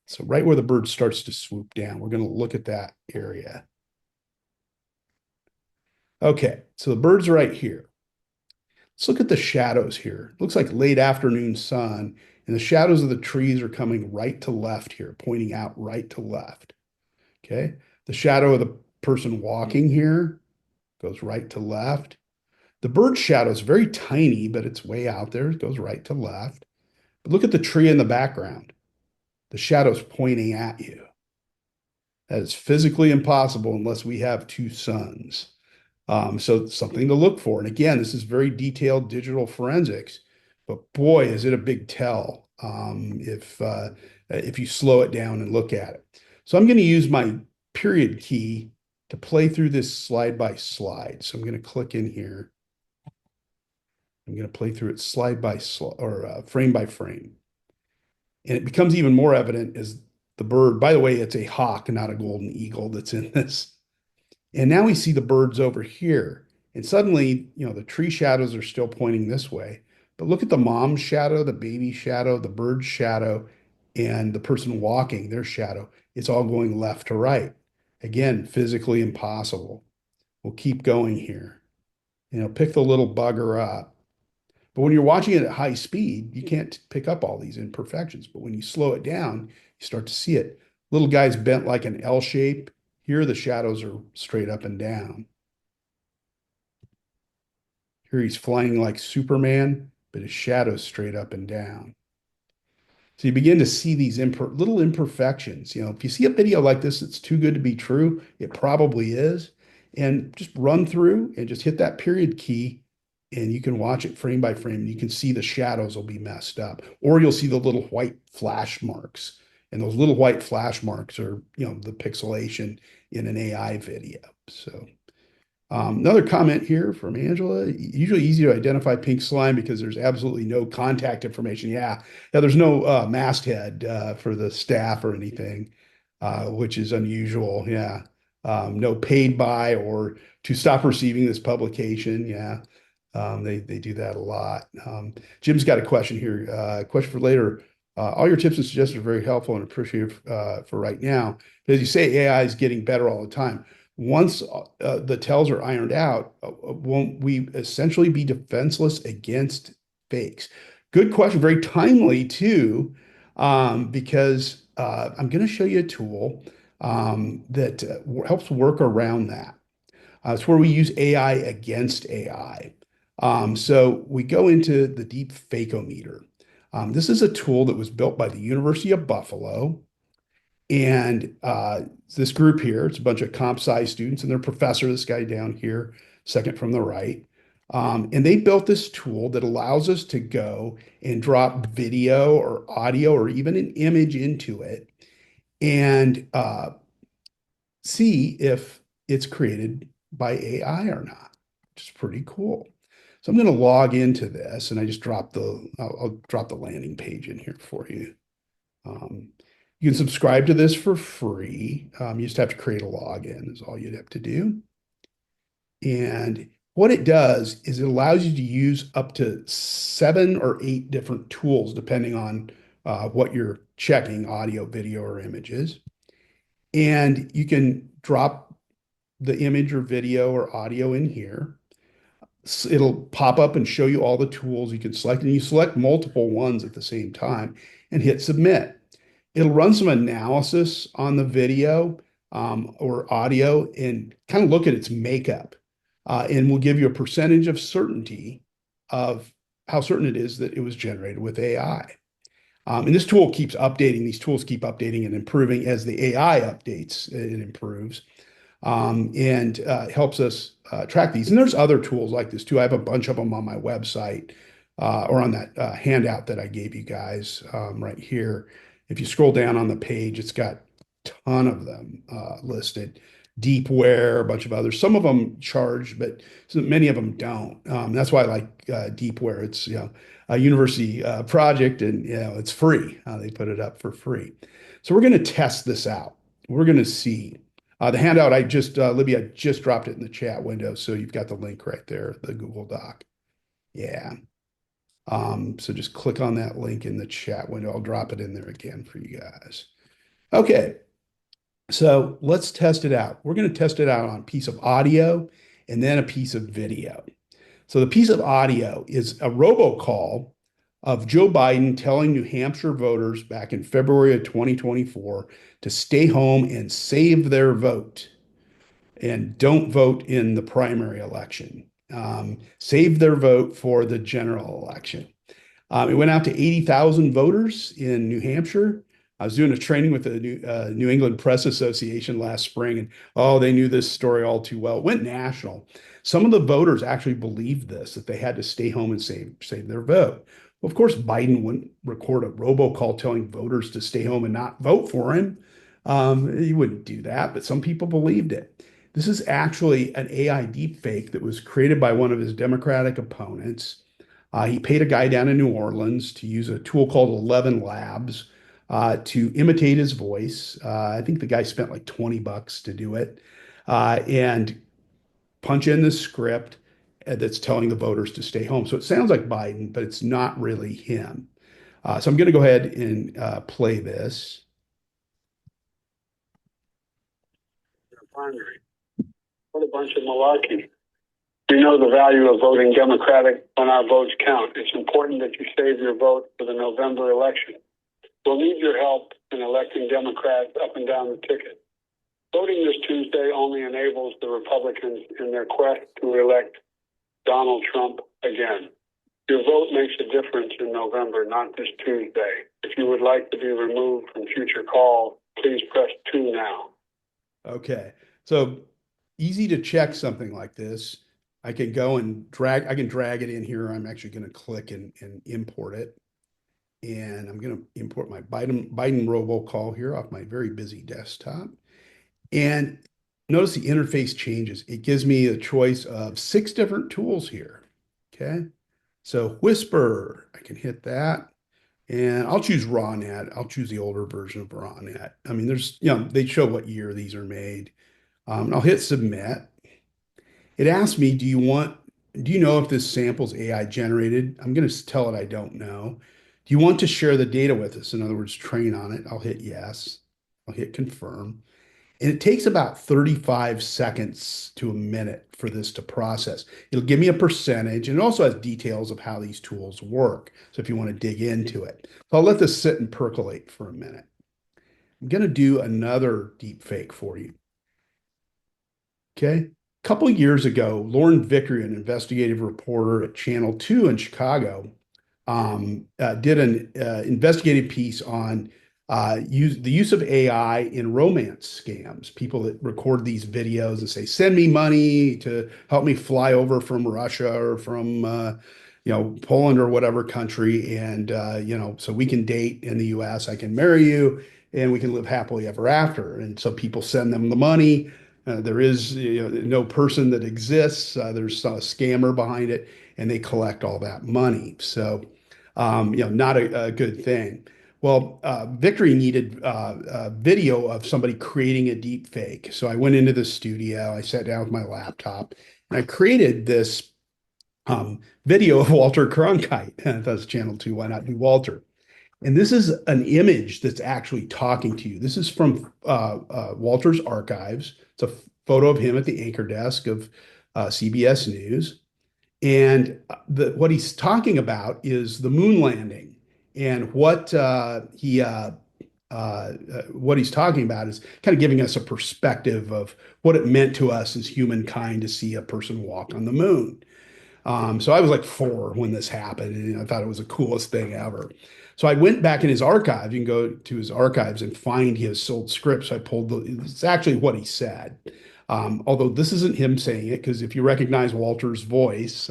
So right where the bird starts to swoop down, we're going to look at that area. Okay, so the bird's right here. Let's look at the shadows here. Looks like late afternoon sun, and the shadows of the trees are coming right to left here, pointing out right to left. Okay, the shadow of the person walking here goes right to left. The bird shadow is very tiny, but it's way out there. It goes right to left. But look at the tree in the background. The shadow's pointing at you. That is physically impossible unless we have two suns. So something to look for. And again, this is very detailed digital forensics, but boy, is it a big tell if you slow it down and look at it. So I'm going to use my period key to play through this slide by slide. So I'm going to click in here. I'm going to play through it slide by slide or frame by frame. And it becomes even more evident as the bird, by the way, it's a hawk, not a golden eagle that's in this. And now we see the birds over here. And suddenly, the tree shadows are still pointing this way. But look at the mom's shadow, the baby shadow, the bird's shadow, and the person walking, their shadow. It's all going left to right. Again, physically impossible. We'll keep going here. Pick the little bugger up. But when you're watching it at high speed, you can't pick up all these imperfections. But when you slow it down, you start to see it. Little guy's bent like an L shape. Here, the shadows are straight up and down. Here, he's flying like Superman, but his shadow's straight up and down. So you begin to see these little imperfections. If you see a video like this that's too good to be true, it probably is. And just run through and just hit that period key, and you can watch it frame by frame. You can see the shadows will be messed up, or you'll see the little white flash marks. And those little white flash marks are, the pixelation in an AI video. So another comment here from Angela. Usually easy to identify pink slime because there's absolutely no contact information. Yeah, there's no masthead for the staff or anything, which is unusual. Yeah, no paid by or to stop receiving this publication. Yeah, they do that a lot. Jim's got a question here. Question for later. All your tips and suggestions are very helpful and appreciative for right now. But as you say, AI is getting better all the time. Once the tells are ironed out, won't we essentially be defenseless against fakes? Good question. Very timely, too, because I'm going to show you a tool that helps work around that. It's where we use AI against AI. So we go into the deep fakeometer. This is a tool that was built by the University of Buffalo. And this group here, it's a bunch of comp sci students and their professor, this guy down here, second from the right. And they built this tool that allows us to go and drop video or audio or even an image into it and see if it's created by AI or not, which is pretty cool. So I'm going to log into this, and I just I'll drop the landing page in here for you. You can subscribe to this for free. You just have to create a login is all you'd have to do. And what it does is it allows you to use up to 7 or 8 different tools, depending on what you're checking, audio, video, or images. And you can drop the image or video or audio in here. It'll pop up and show you all the tools you can select, and you select multiple ones at the same time and hit submit. It'll run some analysis on the video or audio and kind of look at its makeup, and will give you a percentage of certainty of how certain it is that it was generated with AI. And this tool keeps updating. These tools keep updating and improving as the AI updates and improves. and helps us track these. And there's other tools like this too. I have a bunch of them on my website or on that handout that I gave you guys right here. If you scroll down on the page, it's got a ton of them listed. Deepware, a bunch of others. Some of them charge, but many of them don't. That's why I like Deepware. It's a university project, and it's free. They put it up for free. So we're going to test this out. We're going to see. The handout Libby, I just dropped it in the chat window, so you've got the link right there, the Google Doc. Yeah. So just click on that link in the chat window. I'll drop it in there again for you guys. Okay. So let's test it out. We're going to test it out on a piece of audio and then a piece of video. So the piece of audio is a robocall of Joe Biden telling New Hampshire voters back in February of 2024 to stay home and save their vote and don't vote in the primary election. Save their vote for the general election. It went out to 80,000 voters in New Hampshire. I was doing a training with the New England Press Association last spring, and they knew this story all too well. It went national. Some of the voters actually believed this, that they had to stay home and save their vote. Well, of course, Biden wouldn't record a robocall telling voters to stay home and not vote for him. He wouldn't do that, but some people believed it. This is actually an AI deepfake that was created by one of his Democratic opponents. He paid a guy down in New Orleans to use a tool called 11 Labs to imitate his voice. I think the guy spent like $20 to do it and punch in the script that's telling the voters to stay home. So it sounds like Biden, but it's not really him. So I'm going to go ahead and play this. Primary. What a bunch of malarkey. We know the value of voting Democratic when our votes count. It's important that you save your vote for the November election. We'll need your help in electing Democrats up and down the ticket. Voting this Tuesday only enables the Republicans in their quest to elect Donald Trump again. Your vote makes a difference in November, not this Tuesday. If you would like to be removed from future calls, please press 2 now. Okay, so easy to check something like this. I can go and drag it in here. I'm actually going to click and import it. And I'm going to import my Biden robocall here off my very busy desktop. And notice the interface changes. It gives me a choice of 6 different tools here. Okay. So Whisper, I can hit that. And I'll choose RawNet. I'll choose the older version of RawNet. I mean, they show what year these are made. And I'll hit submit. It asks me, do you know if this sample's AI generated? I'm going to tell it I don't know. Do you want to share the data with us? In other words, train on it. I'll hit yes. I'll hit confirm. And it takes about 35 seconds to a minute for this to process. It'll give me a percentage, and it also has details of how these tools work. So if you want to dig into it. So I'll let this sit and percolate for a minute. I'm going to do another deep fake for you. Okay. A couple of years ago, Lauren Vickery, an investigative reporter at Channel 2 in Chicago, did an investigative piece on the use of AI in romance scams. People that record these videos and say, "Send me money to help me fly over from Russia or from Poland or whatever country, and so we can date in the U.S. I can marry you, and we can live happily ever after." And so people send them the money. There is no person that exists. There's a scammer behind it, and they collect all that money. So, not a good thing. Well, Victory needed a video of somebody creating a deep fake. So I went into the studio, I sat down with my laptop, and I created this video of Walter Cronkite. That's Channel 2, why not do Walter? And this is an image that's actually talking to you. This is from Walter's archives. It's a photo of him at the anchor desk of CBS News. And what he's talking about is the moon landing. And what he's talking about is kind of giving us a perspective of what it meant to us as humankind to see a person walk on the moon. So I was like 4 when this happened, and I thought it was the coolest thing ever. So I went back in his archive. You can go to his archives and find his sold scripts. I pulled it's actually what he said. Although this isn't him saying it, because if you recognize Walter's voice,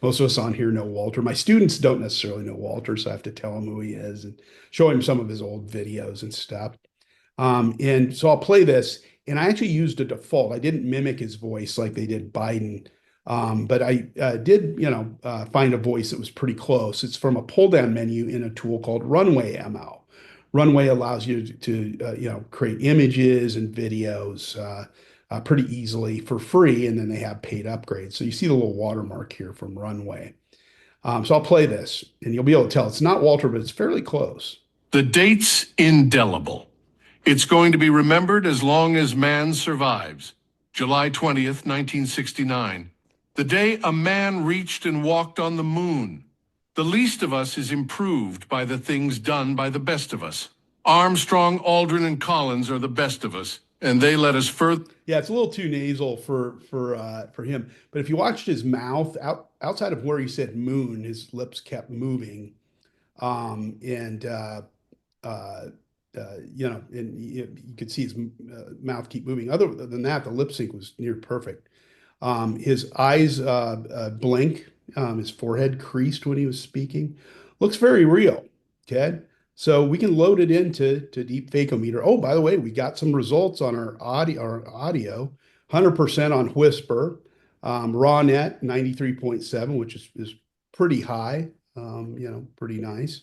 most of us on here know Walter. My students don't necessarily know Walter, so I have to tell him who he is and show him some of his old videos and stuff. And so I'll play this, and I actually used a default. I didn't mimic his voice like they did Biden, but I did, find a voice that was pretty close. It's from a pull-down menu in a tool called Runway ML. Runway allows you to create images and videos pretty easily for free, and then they have paid upgrades. So you see the little watermark here from Runway. So I'll play this, and you'll be able to tell it's not Walter, but it's fairly close. The date's indelible. It's going to be remembered as long as man survives. July 20th, 1969. The day a man reached and walked on the moon. The least of us is improved by the things done by the best of us. Armstrong, Aldrin, and Collins are the best of us, and they let us further. Yeah, it's a little too nasal for him. But if you watched his mouth outside of where he said moon, his lips kept moving, and and you could see his mouth keep moving. Other than that, the lip sync was near perfect. His eyes blink, his forehead creased when he was speaking. Looks very real, okay? So we can load it into Deep Fakeometer. Oh, by the way, we got some results on our audio, 100% on Whisper, RawNet 93.7, which is pretty high, pretty nice.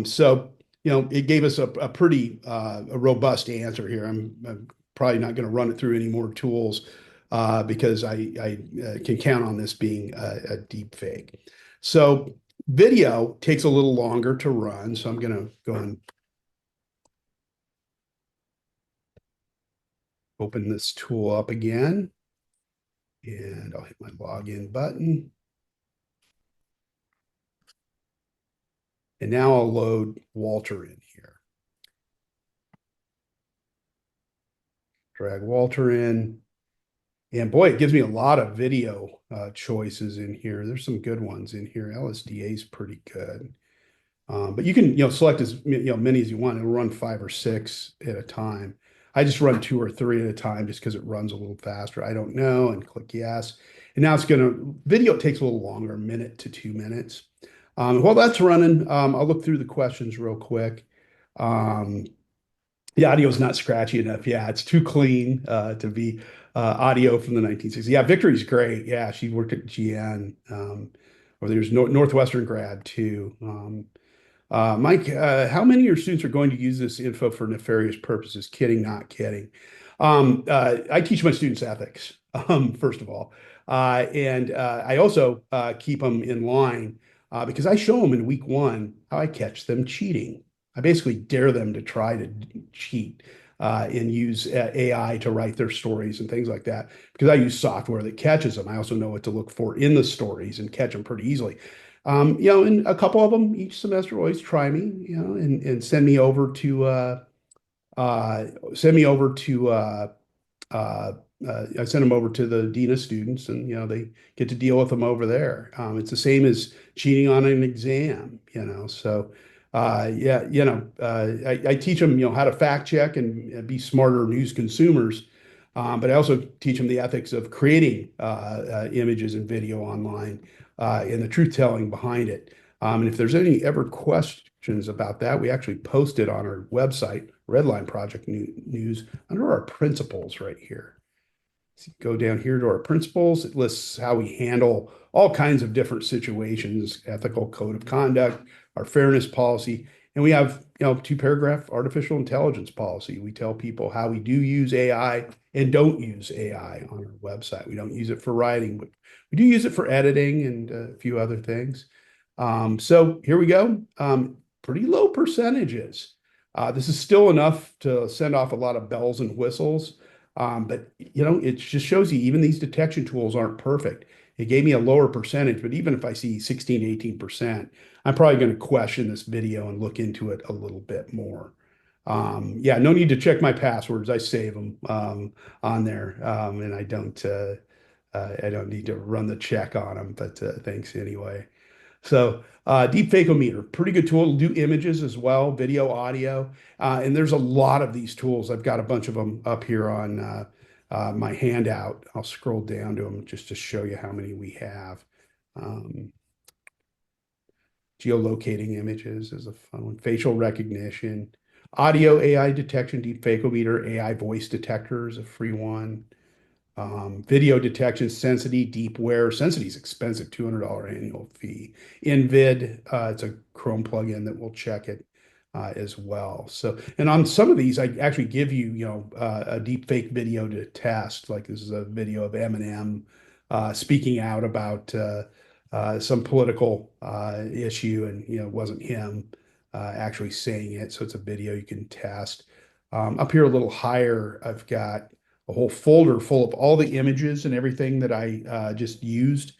So it gave us a pretty a robust answer here. I'm probably not going to run it through any more tools because I can count on this being a deep fake. So video takes a little longer to run, so I'm going to go and open this tool up again, and I'll hit my login button. And now I'll load Walter in here. Drag Walter in. And boy, it gives me a lot of video choices in here. There's some good ones in here. LSDA is pretty good. But you can select as many as you want. It'll run 5 or 6 at a time. I just run 2 or 3 at a time just because it runs a little faster. I don't know, and click yes. And now video takes a little longer, 1 minute to 2 minutes. While that's running, I'll look through the questions real quick. The audio is not scratchy enough. Yeah, it's too clean to be audio from the 1960s. Yeah, Victory's great. Yeah, she worked at GN. Or there's Northwestern grad too. Mike, how many of your students are going to use this info for nefarious purposes? Kidding, not kidding. I teach my students ethics, first of all. And I also keep them in line because I show them in week 1 how I catch them cheating. I basically dare them to try to cheat and use AI to write their stories and things like that because I use software that catches them. I also know what to look for in the stories and catch them pretty easily. And a couple of them each semester always try me, and send me over to I send them over to the dean of students, and they get to deal with them over there. It's the same as cheating on an exam, So I teach them how to fact check and be smarter news consumers, but I also teach them the ethics of creating images and video online and the truth telling behind it. And if there's any ever questions about that, we actually post it on our website, Redline Project News, under our principles right here. So go down here to our principles. It lists how we handle all kinds of different situations, ethical code of conduct, our fairness policy, and we have 2-paragraph artificial intelligence policy. We tell people how we do use AI and don't use AI on our website. We don't use it for writing, but we do use it for editing and a few other things. So here we go. Pretty low percentages. This is still enough to send off a lot of bells and whistles. But it just shows you even these detection tools aren't perfect. It gave me a lower percentage, but even if I see 16 to 18%, I'm probably going to question this video and look into it a little bit more. Yeah, no need to check my passwords. I save them on there, and I don't need to run the check on them. But thanks anyway. So Deep Fakeometer, pretty good tool. It'll do images as well, video, audio, and there's a lot of these tools. I've got a bunch of them up here on my handout. I'll scroll down to them just to show you how many we have. Geolocating images is a fun one. Facial recognition, audio AI detection, deep fakeometer, AI voice detector is a free one. Video detection, Sensity, Deepware. Sensity is expensive, $200 annual fee. InVid, it's a Chrome plugin that will check it as well. So, and on some of these, I actually give you, a deep fake video to test. Like this is a video of Eminem speaking out about some political issue, and it wasn't him actually saying it. So it's a video you can test. Up here a little higher, I've got a whole folder full of all the images and everything that I just used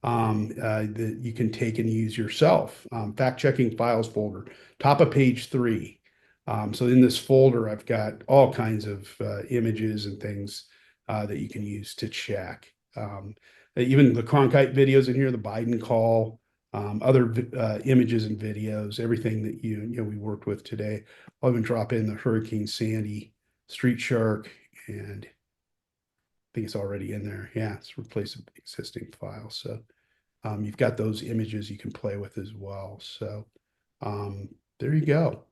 that you can take and use yourself. Fact checking files folder, top of page 3. So in this folder, I've got all kinds of images and things that you can use to check. Even the Cronkite videos in here, the Biden call, other images and videos, everything that we worked with today. I'll even drop in the Hurricane Sandy, Street Shark, and I think it's already in there. Yeah, it's replace an existing file. So you've got those images you can play with as well. So there you go.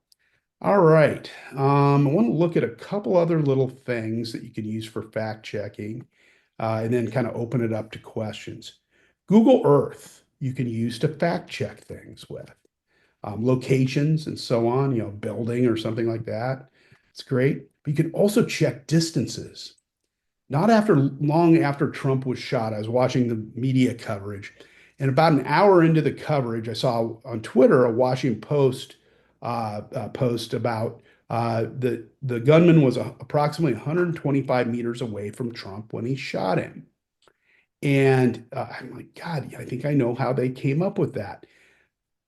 All right. I want to look at a couple other little things that you can use for fact checking and then kind of open it up to questions. Google Earth, you can use to fact check things with. Locations and so on, building or something like that. It's great. But you can also check distances. Not long after Trump was shot, I was watching the media coverage, and about an hour into the coverage, I saw on Twitter a Washington Post post about the gunman was approximately 125 meters away from Trump when he shot him. And I'm like, God, I think I know how they came up with that.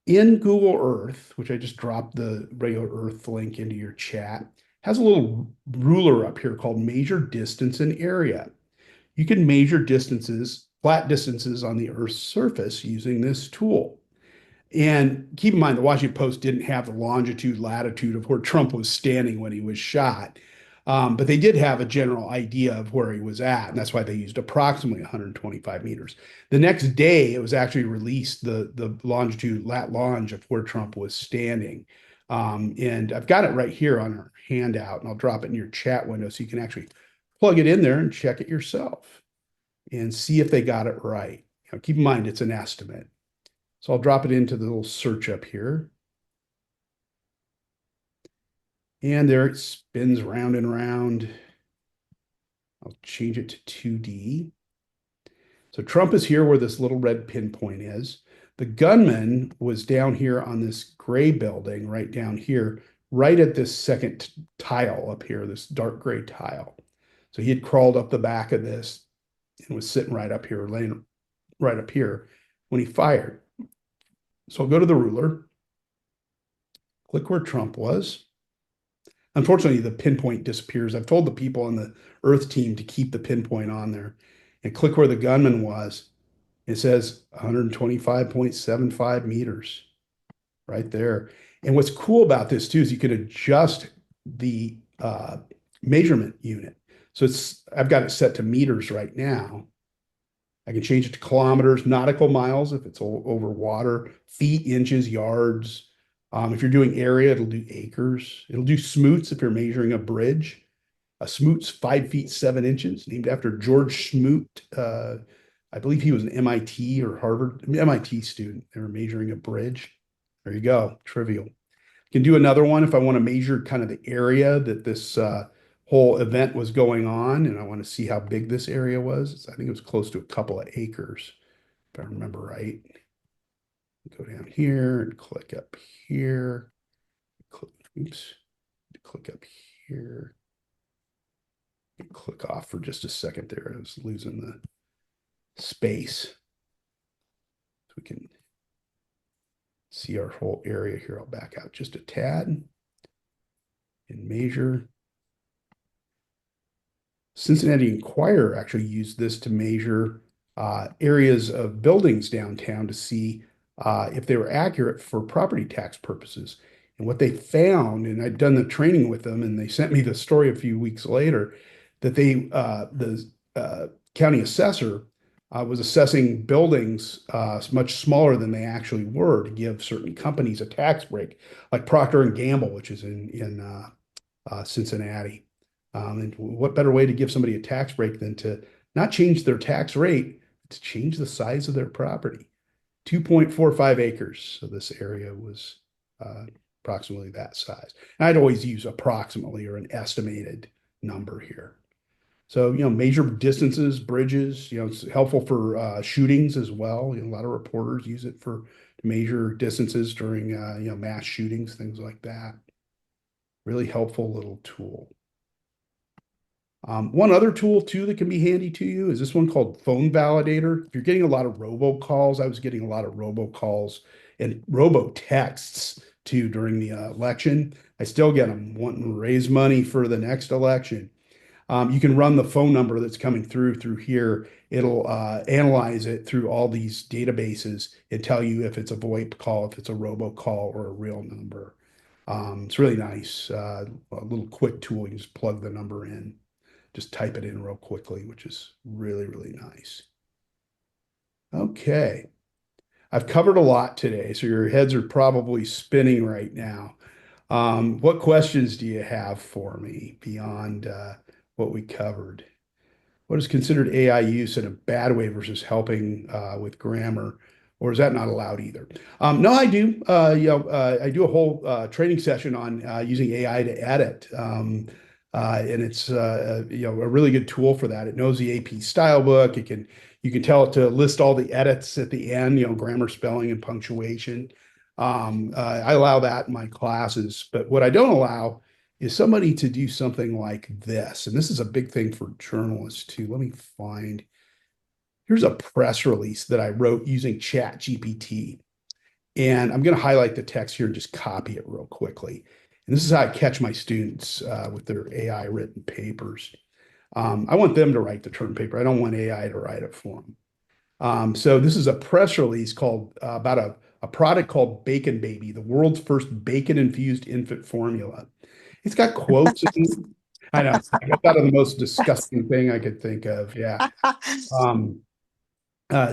In Google Earth, which I just dropped the regular Earth link into your chat, has a little ruler up here called measure distance and area. You can measure distances, flat distances on the Earth's surface using this tool. And keep in mind, the Washington Post didn't have the longitude, latitude of where Trump was standing when he was shot. But they did have a general idea of where he was at, and that's why they used approximately 125 meters. The next day, it was actually released, the longitude, lat longe of where Trump was standing. And I've got it right here on our handout, and I'll drop it in your chat window so you can actually plug it in there and check it yourself and see if they got it right. Keep in mind, it's an estimate. So I'll drop it into the little search up here. And there it spins round and round. I'll change it to 2D. So Trump is here where this little red pinpoint is. The gunman was down here on this gray building, right down here, right at this second tile up here, this dark gray tile. So he had crawled up the back of this and was sitting right up here, laying right up here when he fired. So I'll go to the ruler, click where Trump was. Unfortunately, the pinpoint disappears. I've told the people on the Earth team to keep the pinpoint on there and click where the gunman was. It says 125.75 meters right there. And what's cool about this too is you can adjust the measurement unit. So I've got it set to meters right now. I can change it to kilometers, nautical miles if it's over water, feet, inches, yards. If you're doing area, it'll do acres. It'll do smoots if you're measuring a bridge. A smoot's 5 feet 7 inches, named after George Smoot. I believe he was an MIT or Harvard, MIT student. They were measuring a bridge. There you go, trivial. You can do another one if I want to measure kind of the area that this whole event was going on, and I want to see how big this area was. I think it was close to a couple of acres, if I remember right. Go down here and click up here. Click up here. And click off for just a second there. I was losing the space. So we can see our whole area here. I'll back out just a tad and measure. Cincinnati Enquirer actually used this to measure areas of buildings downtown to see if they were accurate for property tax purposes. And what they found, and I'd done the training with them, and they sent me the story a few weeks later, that the county assessor was assessing buildings much smaller than they actually were to give certain companies a tax break, like Procter and Gamble, which is in Cincinnati. And what better way to give somebody a tax break than to not change their tax rate, to change the size of their property? 2.45 acres. So this area was approximately that size. And I'd always use approximately or an estimated number here. So, measure distances, bridges, it's helpful for shootings as well. A lot of reporters use it to measure distances during, mass shootings, things like that. Really helpful little tool. One other tool too that can be handy to you is this one called Phone Validator. If you're getting a lot of robocalls, I was getting a lot of robocalls and robo texts too during the election. I still get them wanting to raise money for the next election. You can run the phone number that's coming through here. It'll analyze it through all these databases and tell you if it's a VoIP call, if it's a robocall, or a real number. It's really nice. A little quick tool. You just plug the number in, just type it in real quickly, which is really, really nice. Okay. I've covered a lot today, so your heads are probably spinning right now. What questions do you have for me beyond what we covered? What is considered AI use in a bad way versus helping with grammar, or is that not allowed either? No, I do. I do a whole training session on using AI to edit, and it's a really good tool for that. It knows the AP style book. You can tell it to list all the edits at the end, grammar, spelling, and punctuation. I allow that in my classes, but what I don't allow is somebody to do something like this. And this is a big thing for journalists too. Let me find, here's a press release that I wrote using Chat GPT. And I'm going to highlight the text here and just copy it real quickly. And this is how I catch my students with their AI written papers. I want them to write the term paper. I don't want AI to write it for them. So this is a press release called about a product called Bacon Baby, the world's first bacon-infused infant formula. It's got quotes in it. I know. I thought of the most disgusting thing I could think of. Yeah.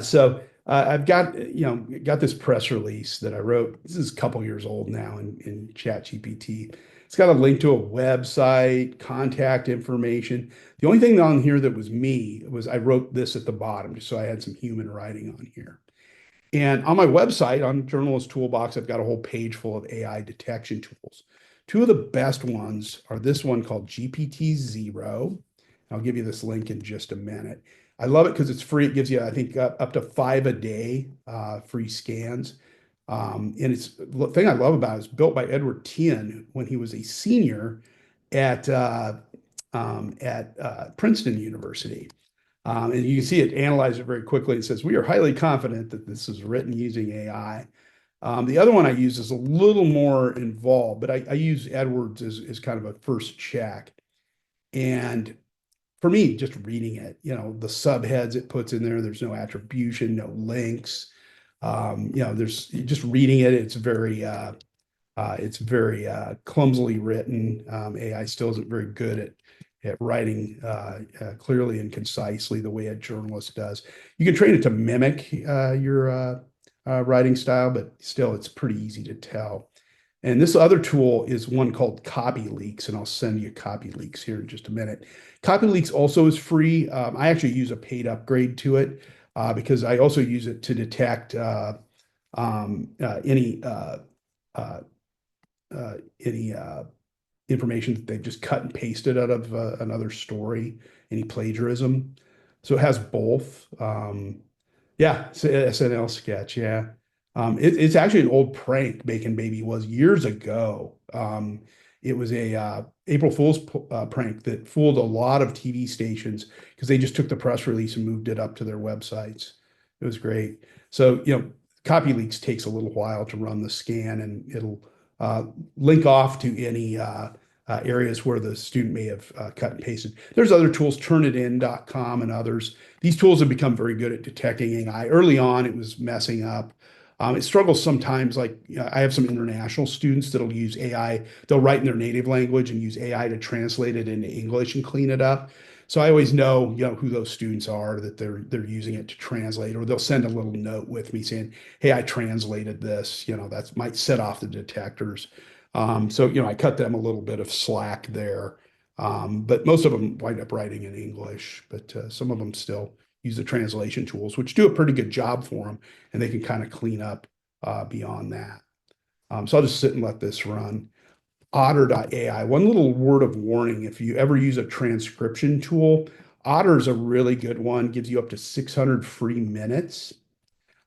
So I've got this press release that I wrote. This is a couple years old now in Chat GPT. It's got a link to a website, contact information. The only thing on here that was me was I wrote this at the bottom just so I had some human writing on here. And on my website, on Journalist Toolbox, I've got a whole page full of AI detection tools. Two of the best ones are this one called GPT-0. I'll give you this link in just a minute. I love it because it's free. It gives you, I think, up to 5 a day free scans. And the thing I love about it is built by Edward Tien when he was a senior at Princeton University. And you can see it analyze it very quickly. It says, we are highly confident that this is written using AI. The other one I use is a little more involved, but I use Edwards as kind of a first check. And for me, just reading it, the subheads it puts in there's no attribution, no links. There's just reading it. It's very clumsily written. AI still isn't very good at writing clearly and concisely the way a journalist does. You can train it to mimic your writing style, but still it's pretty easy to tell. And this other tool is one called CopyLeaks, and I'll send you CopyLeaks here in just a minute. CopyLeaks also is free. I actually use a paid upgrade to it because I also use it to detect any information that they've just cut and pasted out of another story, any plagiarism. So it has both. Yeah, it's an SNL sketch. Yeah. It's actually an old prank Bacon Baby was years ago. It was a April Fool's prank that fooled a lot of TV stations because they just took the press release and moved it up to their websites. It was great. So, CopyLeaks takes a little while to run the scan, and it'll link off to any areas where the student may have cut and pasted. There's other tools, turnitin.com and others. These tools have become very good at detecting AI. Early on, it was messing up. It struggles sometimes. Like I have some international students that'll use AI. They'll write in their native language and use AI to translate it into English and clean it up. So I always know, who those students are that they're using it to translate, or they'll send a little note with me saying, "Hey, I translated this." That might set off the detectors. So I cut them a little bit of slack there. But most of them wind up writing in English, but some of them still use the translation tools, which do a pretty good job for them, and they can kind of clean up beyond that. So I'll just sit and let this run. Otter.ai. One little word of warning, if you ever use a transcription tool, Otter is a really good one, gives you up to 600 free minutes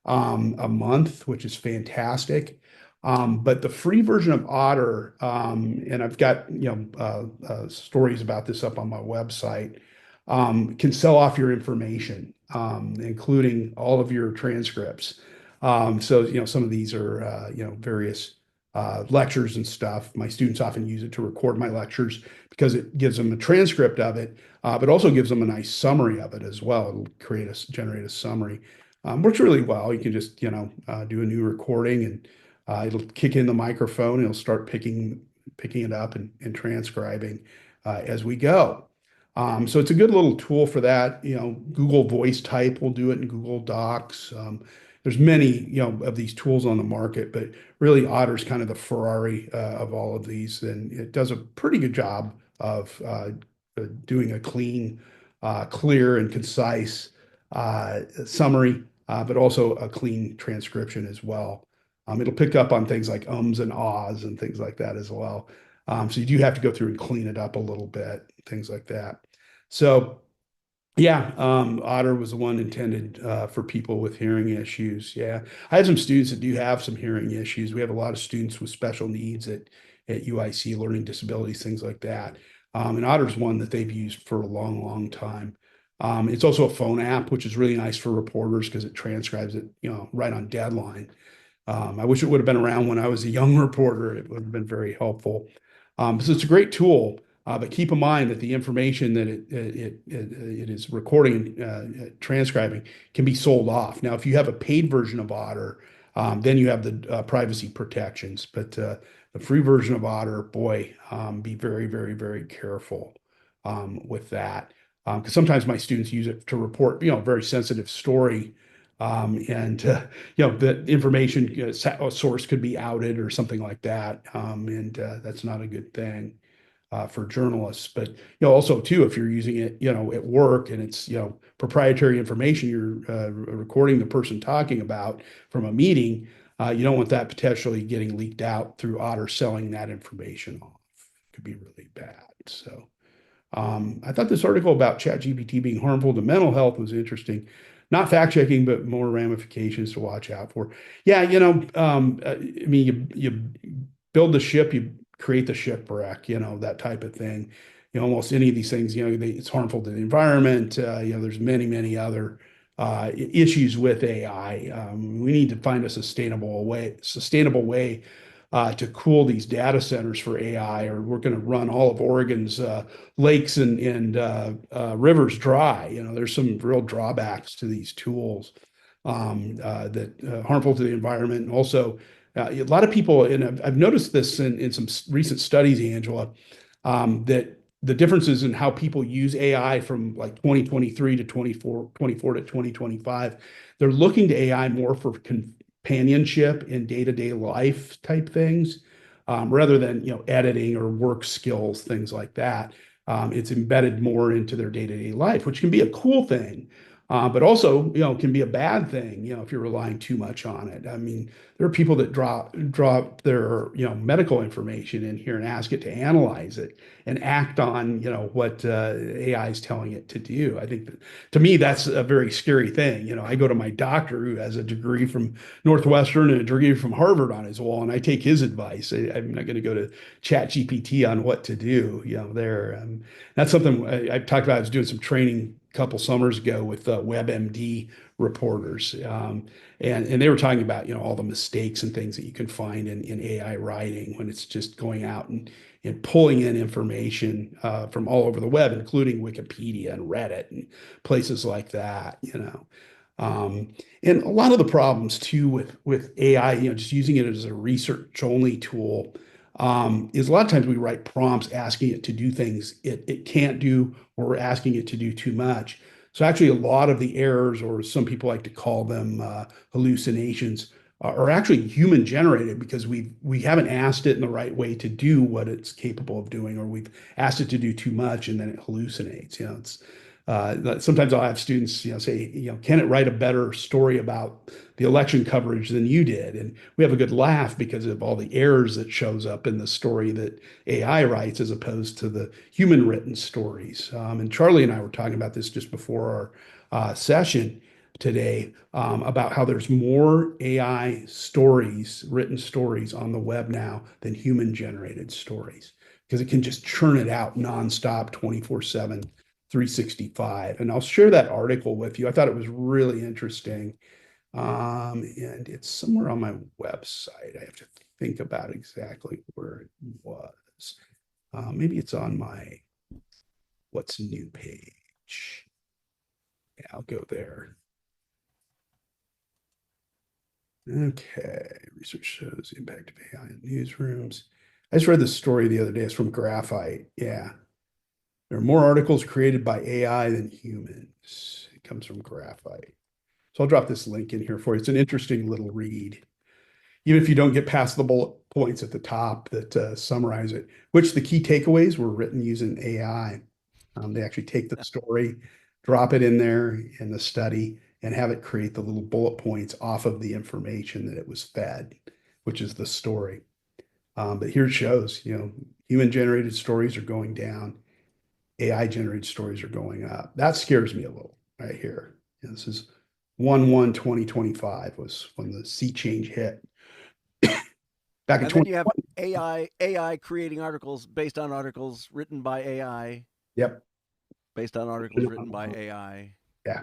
a month, which is fantastic. But the free version of Otter, and I've got stories about this up on my website, can sell off your information, including all of your transcripts. So some of these are various lectures and stuff. My students often use it to record my lectures because it gives them a transcript of it, but also gives them a nice summary of it as well. It'll generate a summary. Works really well. You can just do a new recording, and it'll kick in the microphone. It'll start picking it up and transcribing as we go. So it's a good little tool for that. Google Voice Type will do it in Google Docs. There's many of these tools on the market, but really Otter's kind of the Ferrari of all of these, and it does a pretty good job of doing a clean, clear, and concise summary, but also a clean transcription as well. It'll pick up on things like ums and ahs and things like that as well. So you do have to go through and clean it up a little bit, things like that. So yeah, Otter was the one intended for people with hearing issues. Yeah, I have some students that do have some hearing issues. We have a lot of students with special needs at UIC, learning disabilities, things like that. And Otter's one that they've used for a long, long time. It's also a phone app, which is really nice for reporters because it transcribes it, right on deadline. I wish it would have been around when I was a young reporter. It would have been very helpful. So it's a great tool, but keep in mind that the information that it is recording and transcribing can be sold off. Now, if you have a paid version of Otter, then you have the privacy protections. But the free version of Otter, boy, be very, very, very careful with that. Because sometimes my students use it to report, a very sensitive story, and the information source could be outed or something like that, and that's not a good thing for journalists. But also too, if you're using it, at work, and it's proprietary information you're recording the person talking about from a meeting, you don't want that potentially getting leaked out through Otter selling that information off. It could be really bad. So. I thought this article about ChatGPT being harmful to mental health was interesting. Not fact checking, but more ramifications to watch out for. Yeah, I mean, you build the ship, you create the shipwreck, that type of thing. Almost any of these things, it's harmful to the environment. There's many, many other issues with AI. We need to find a sustainable way to cool these data centers for AI, or we're going to run all of Oregon's lakes and rivers dry. There's some real drawbacks to these tools that harmful to the environment. And also, a lot of people, and I've noticed this in some recent studies, Angela, that the differences in how people use AI from like 2023 to 24 to 2025, they're looking to AI more for companionship in day-to-day life type things, rather than editing or work skills, things like that. It's embedded more into their day-to-day life, which can be a cool thing, but also can be a bad thing if you're relying too much on it. I mean, there are people that drop their medical information in here and ask it to analyze it and act on what AI is telling it to do. I think to me that's a very scary thing. I go to my doctor who has a degree from Northwestern and a degree from Harvard on his wall, and I take his advice. I'm not going to go to ChatGPT on what to do. There. That's something I've talked about. I was doing some training a couple summers ago with WebMD reporters, and they were talking about all the mistakes and things that you can find in AI writing when it's just going out and pulling in information from all over the web, including Wikipedia and Reddit and places like that. And a lot of the problems too with AI, just using it as a research only tool, is a lot of times we write prompts asking it to do things it can't do, or we're asking it to do too much. So actually, a lot of the errors, or some people like to call them hallucinations, are actually human generated because we haven't asked it in the right way to do what it's capable of doing, or we've asked it to do too much and then it hallucinates. It's sometimes I'll have students, say, can it write a better story about the election coverage than you did? And we have a good laugh because of all the errors that shows up in the story that AI writes as opposed to the human written stories. And Charlie and I were talking about this just before our session today, about how there's more AI stories, written stories on the web now than human generated stories, because it can just churn it out nonstop, 24/7, 365. And I'll share that article with you. I thought it was really interesting. And it's somewhere on my website. I have to think about exactly where it was. Maybe it's on my What's New page. Yeah, I'll go there. Okay, research shows the impact of AI in newsrooms. I just read this story the other day. It's from Graphite. Yeah. There are more articles created by AI than humans. It comes from Graphite. So I'll drop this link in here for you. It's an interesting little read, even if you don't get past the bullet points at the top that summarize it, which the key takeaways were written using AI. They actually take the story, drop it in there in the study, and have it create the little bullet points off of the information that it was fed, which is the story. But here it shows, human generated stories are going down. AI generated stories are going up. That scares me a little right here. This is 1/1/2025 was when the sea change hit. Back in And then 20. you have AI creating articles based on articles written by AI, Yep. based on articles written by AI. Yeah.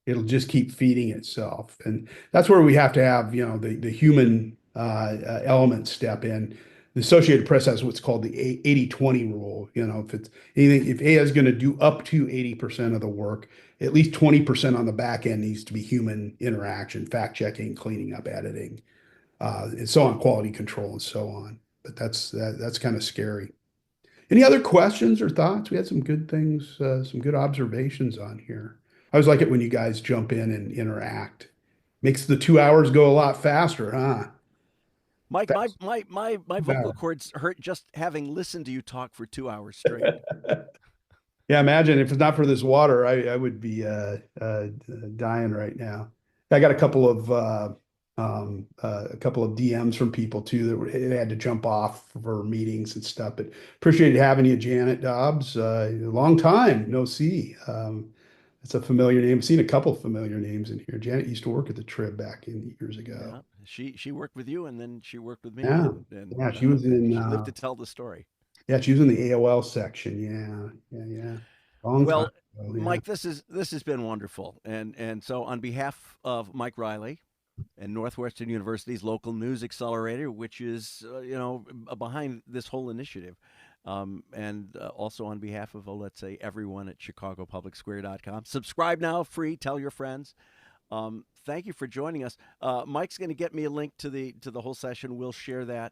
It'll just keep feeding itself. And that's where we have to have, the human element step in. The Associated Press has what's called the 80/20 rule. If it's anything, if AI is going to do up to 80% of the work, at least 20% on the back end needs to be human interaction, fact checking, cleaning up, editing, and so on, quality control, and so on. But that's kind of scary. Any other questions or thoughts? We had some good things, some good observations on here. I always like it when you guys jump in and interact. Makes the 2 hours go a lot faster, huh? Mike, Fast. my vocal cords hurt just having listened to you talk for 2 hours straight. Yeah, imagine if it's not for this water, I would be dying right now. I got a couple of DMs from people too that had to jump off for meetings and stuff. But appreciate having you, Janet Dobbs. Long time no see. It's a familiar name. I've seen a couple of familiar names in here. Janet used to work at the Trib back in years ago. Yeah, she worked with you, and then she worked with me, Yeah, and yeah, she was in. she lived to tell the story. Yeah, she was in the AOL section. Yeah. Long time Well, ago. Yeah. Mike, this has been wonderful, and so on behalf of Mike Reilley and Northwestern University's local news accelerator, which is behind this whole initiative, and also on behalf of let's say everyone at ChicagoPublicSquare.com. Subscribe now, free. Tell your friends. Thank you for joining us. Mike's going to get me a link to the whole session. We'll share that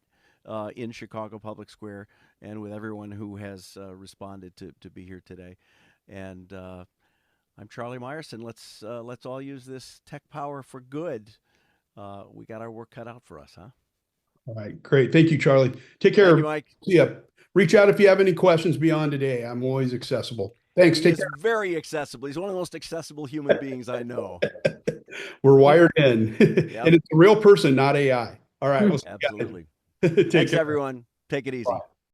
in Chicago Public Square and with everyone who has responded to be here today. And I'm Charlie Meyerson. Let's all use this tech power for good. We got our work cut out for us, huh? All right, great. Thank you, Charlie. Take care. Thank you, Mike. See ya. Reach out if you have any questions beyond today. I'm always accessible. Thanks. He Take is care. very accessible. He's one of the most accessible human beings I know. We're wired in, Yep. and it's a real person, not AI. All right. We'll see you guys. Absolutely. Take Thanks, care. everyone. Take it easy. Bye.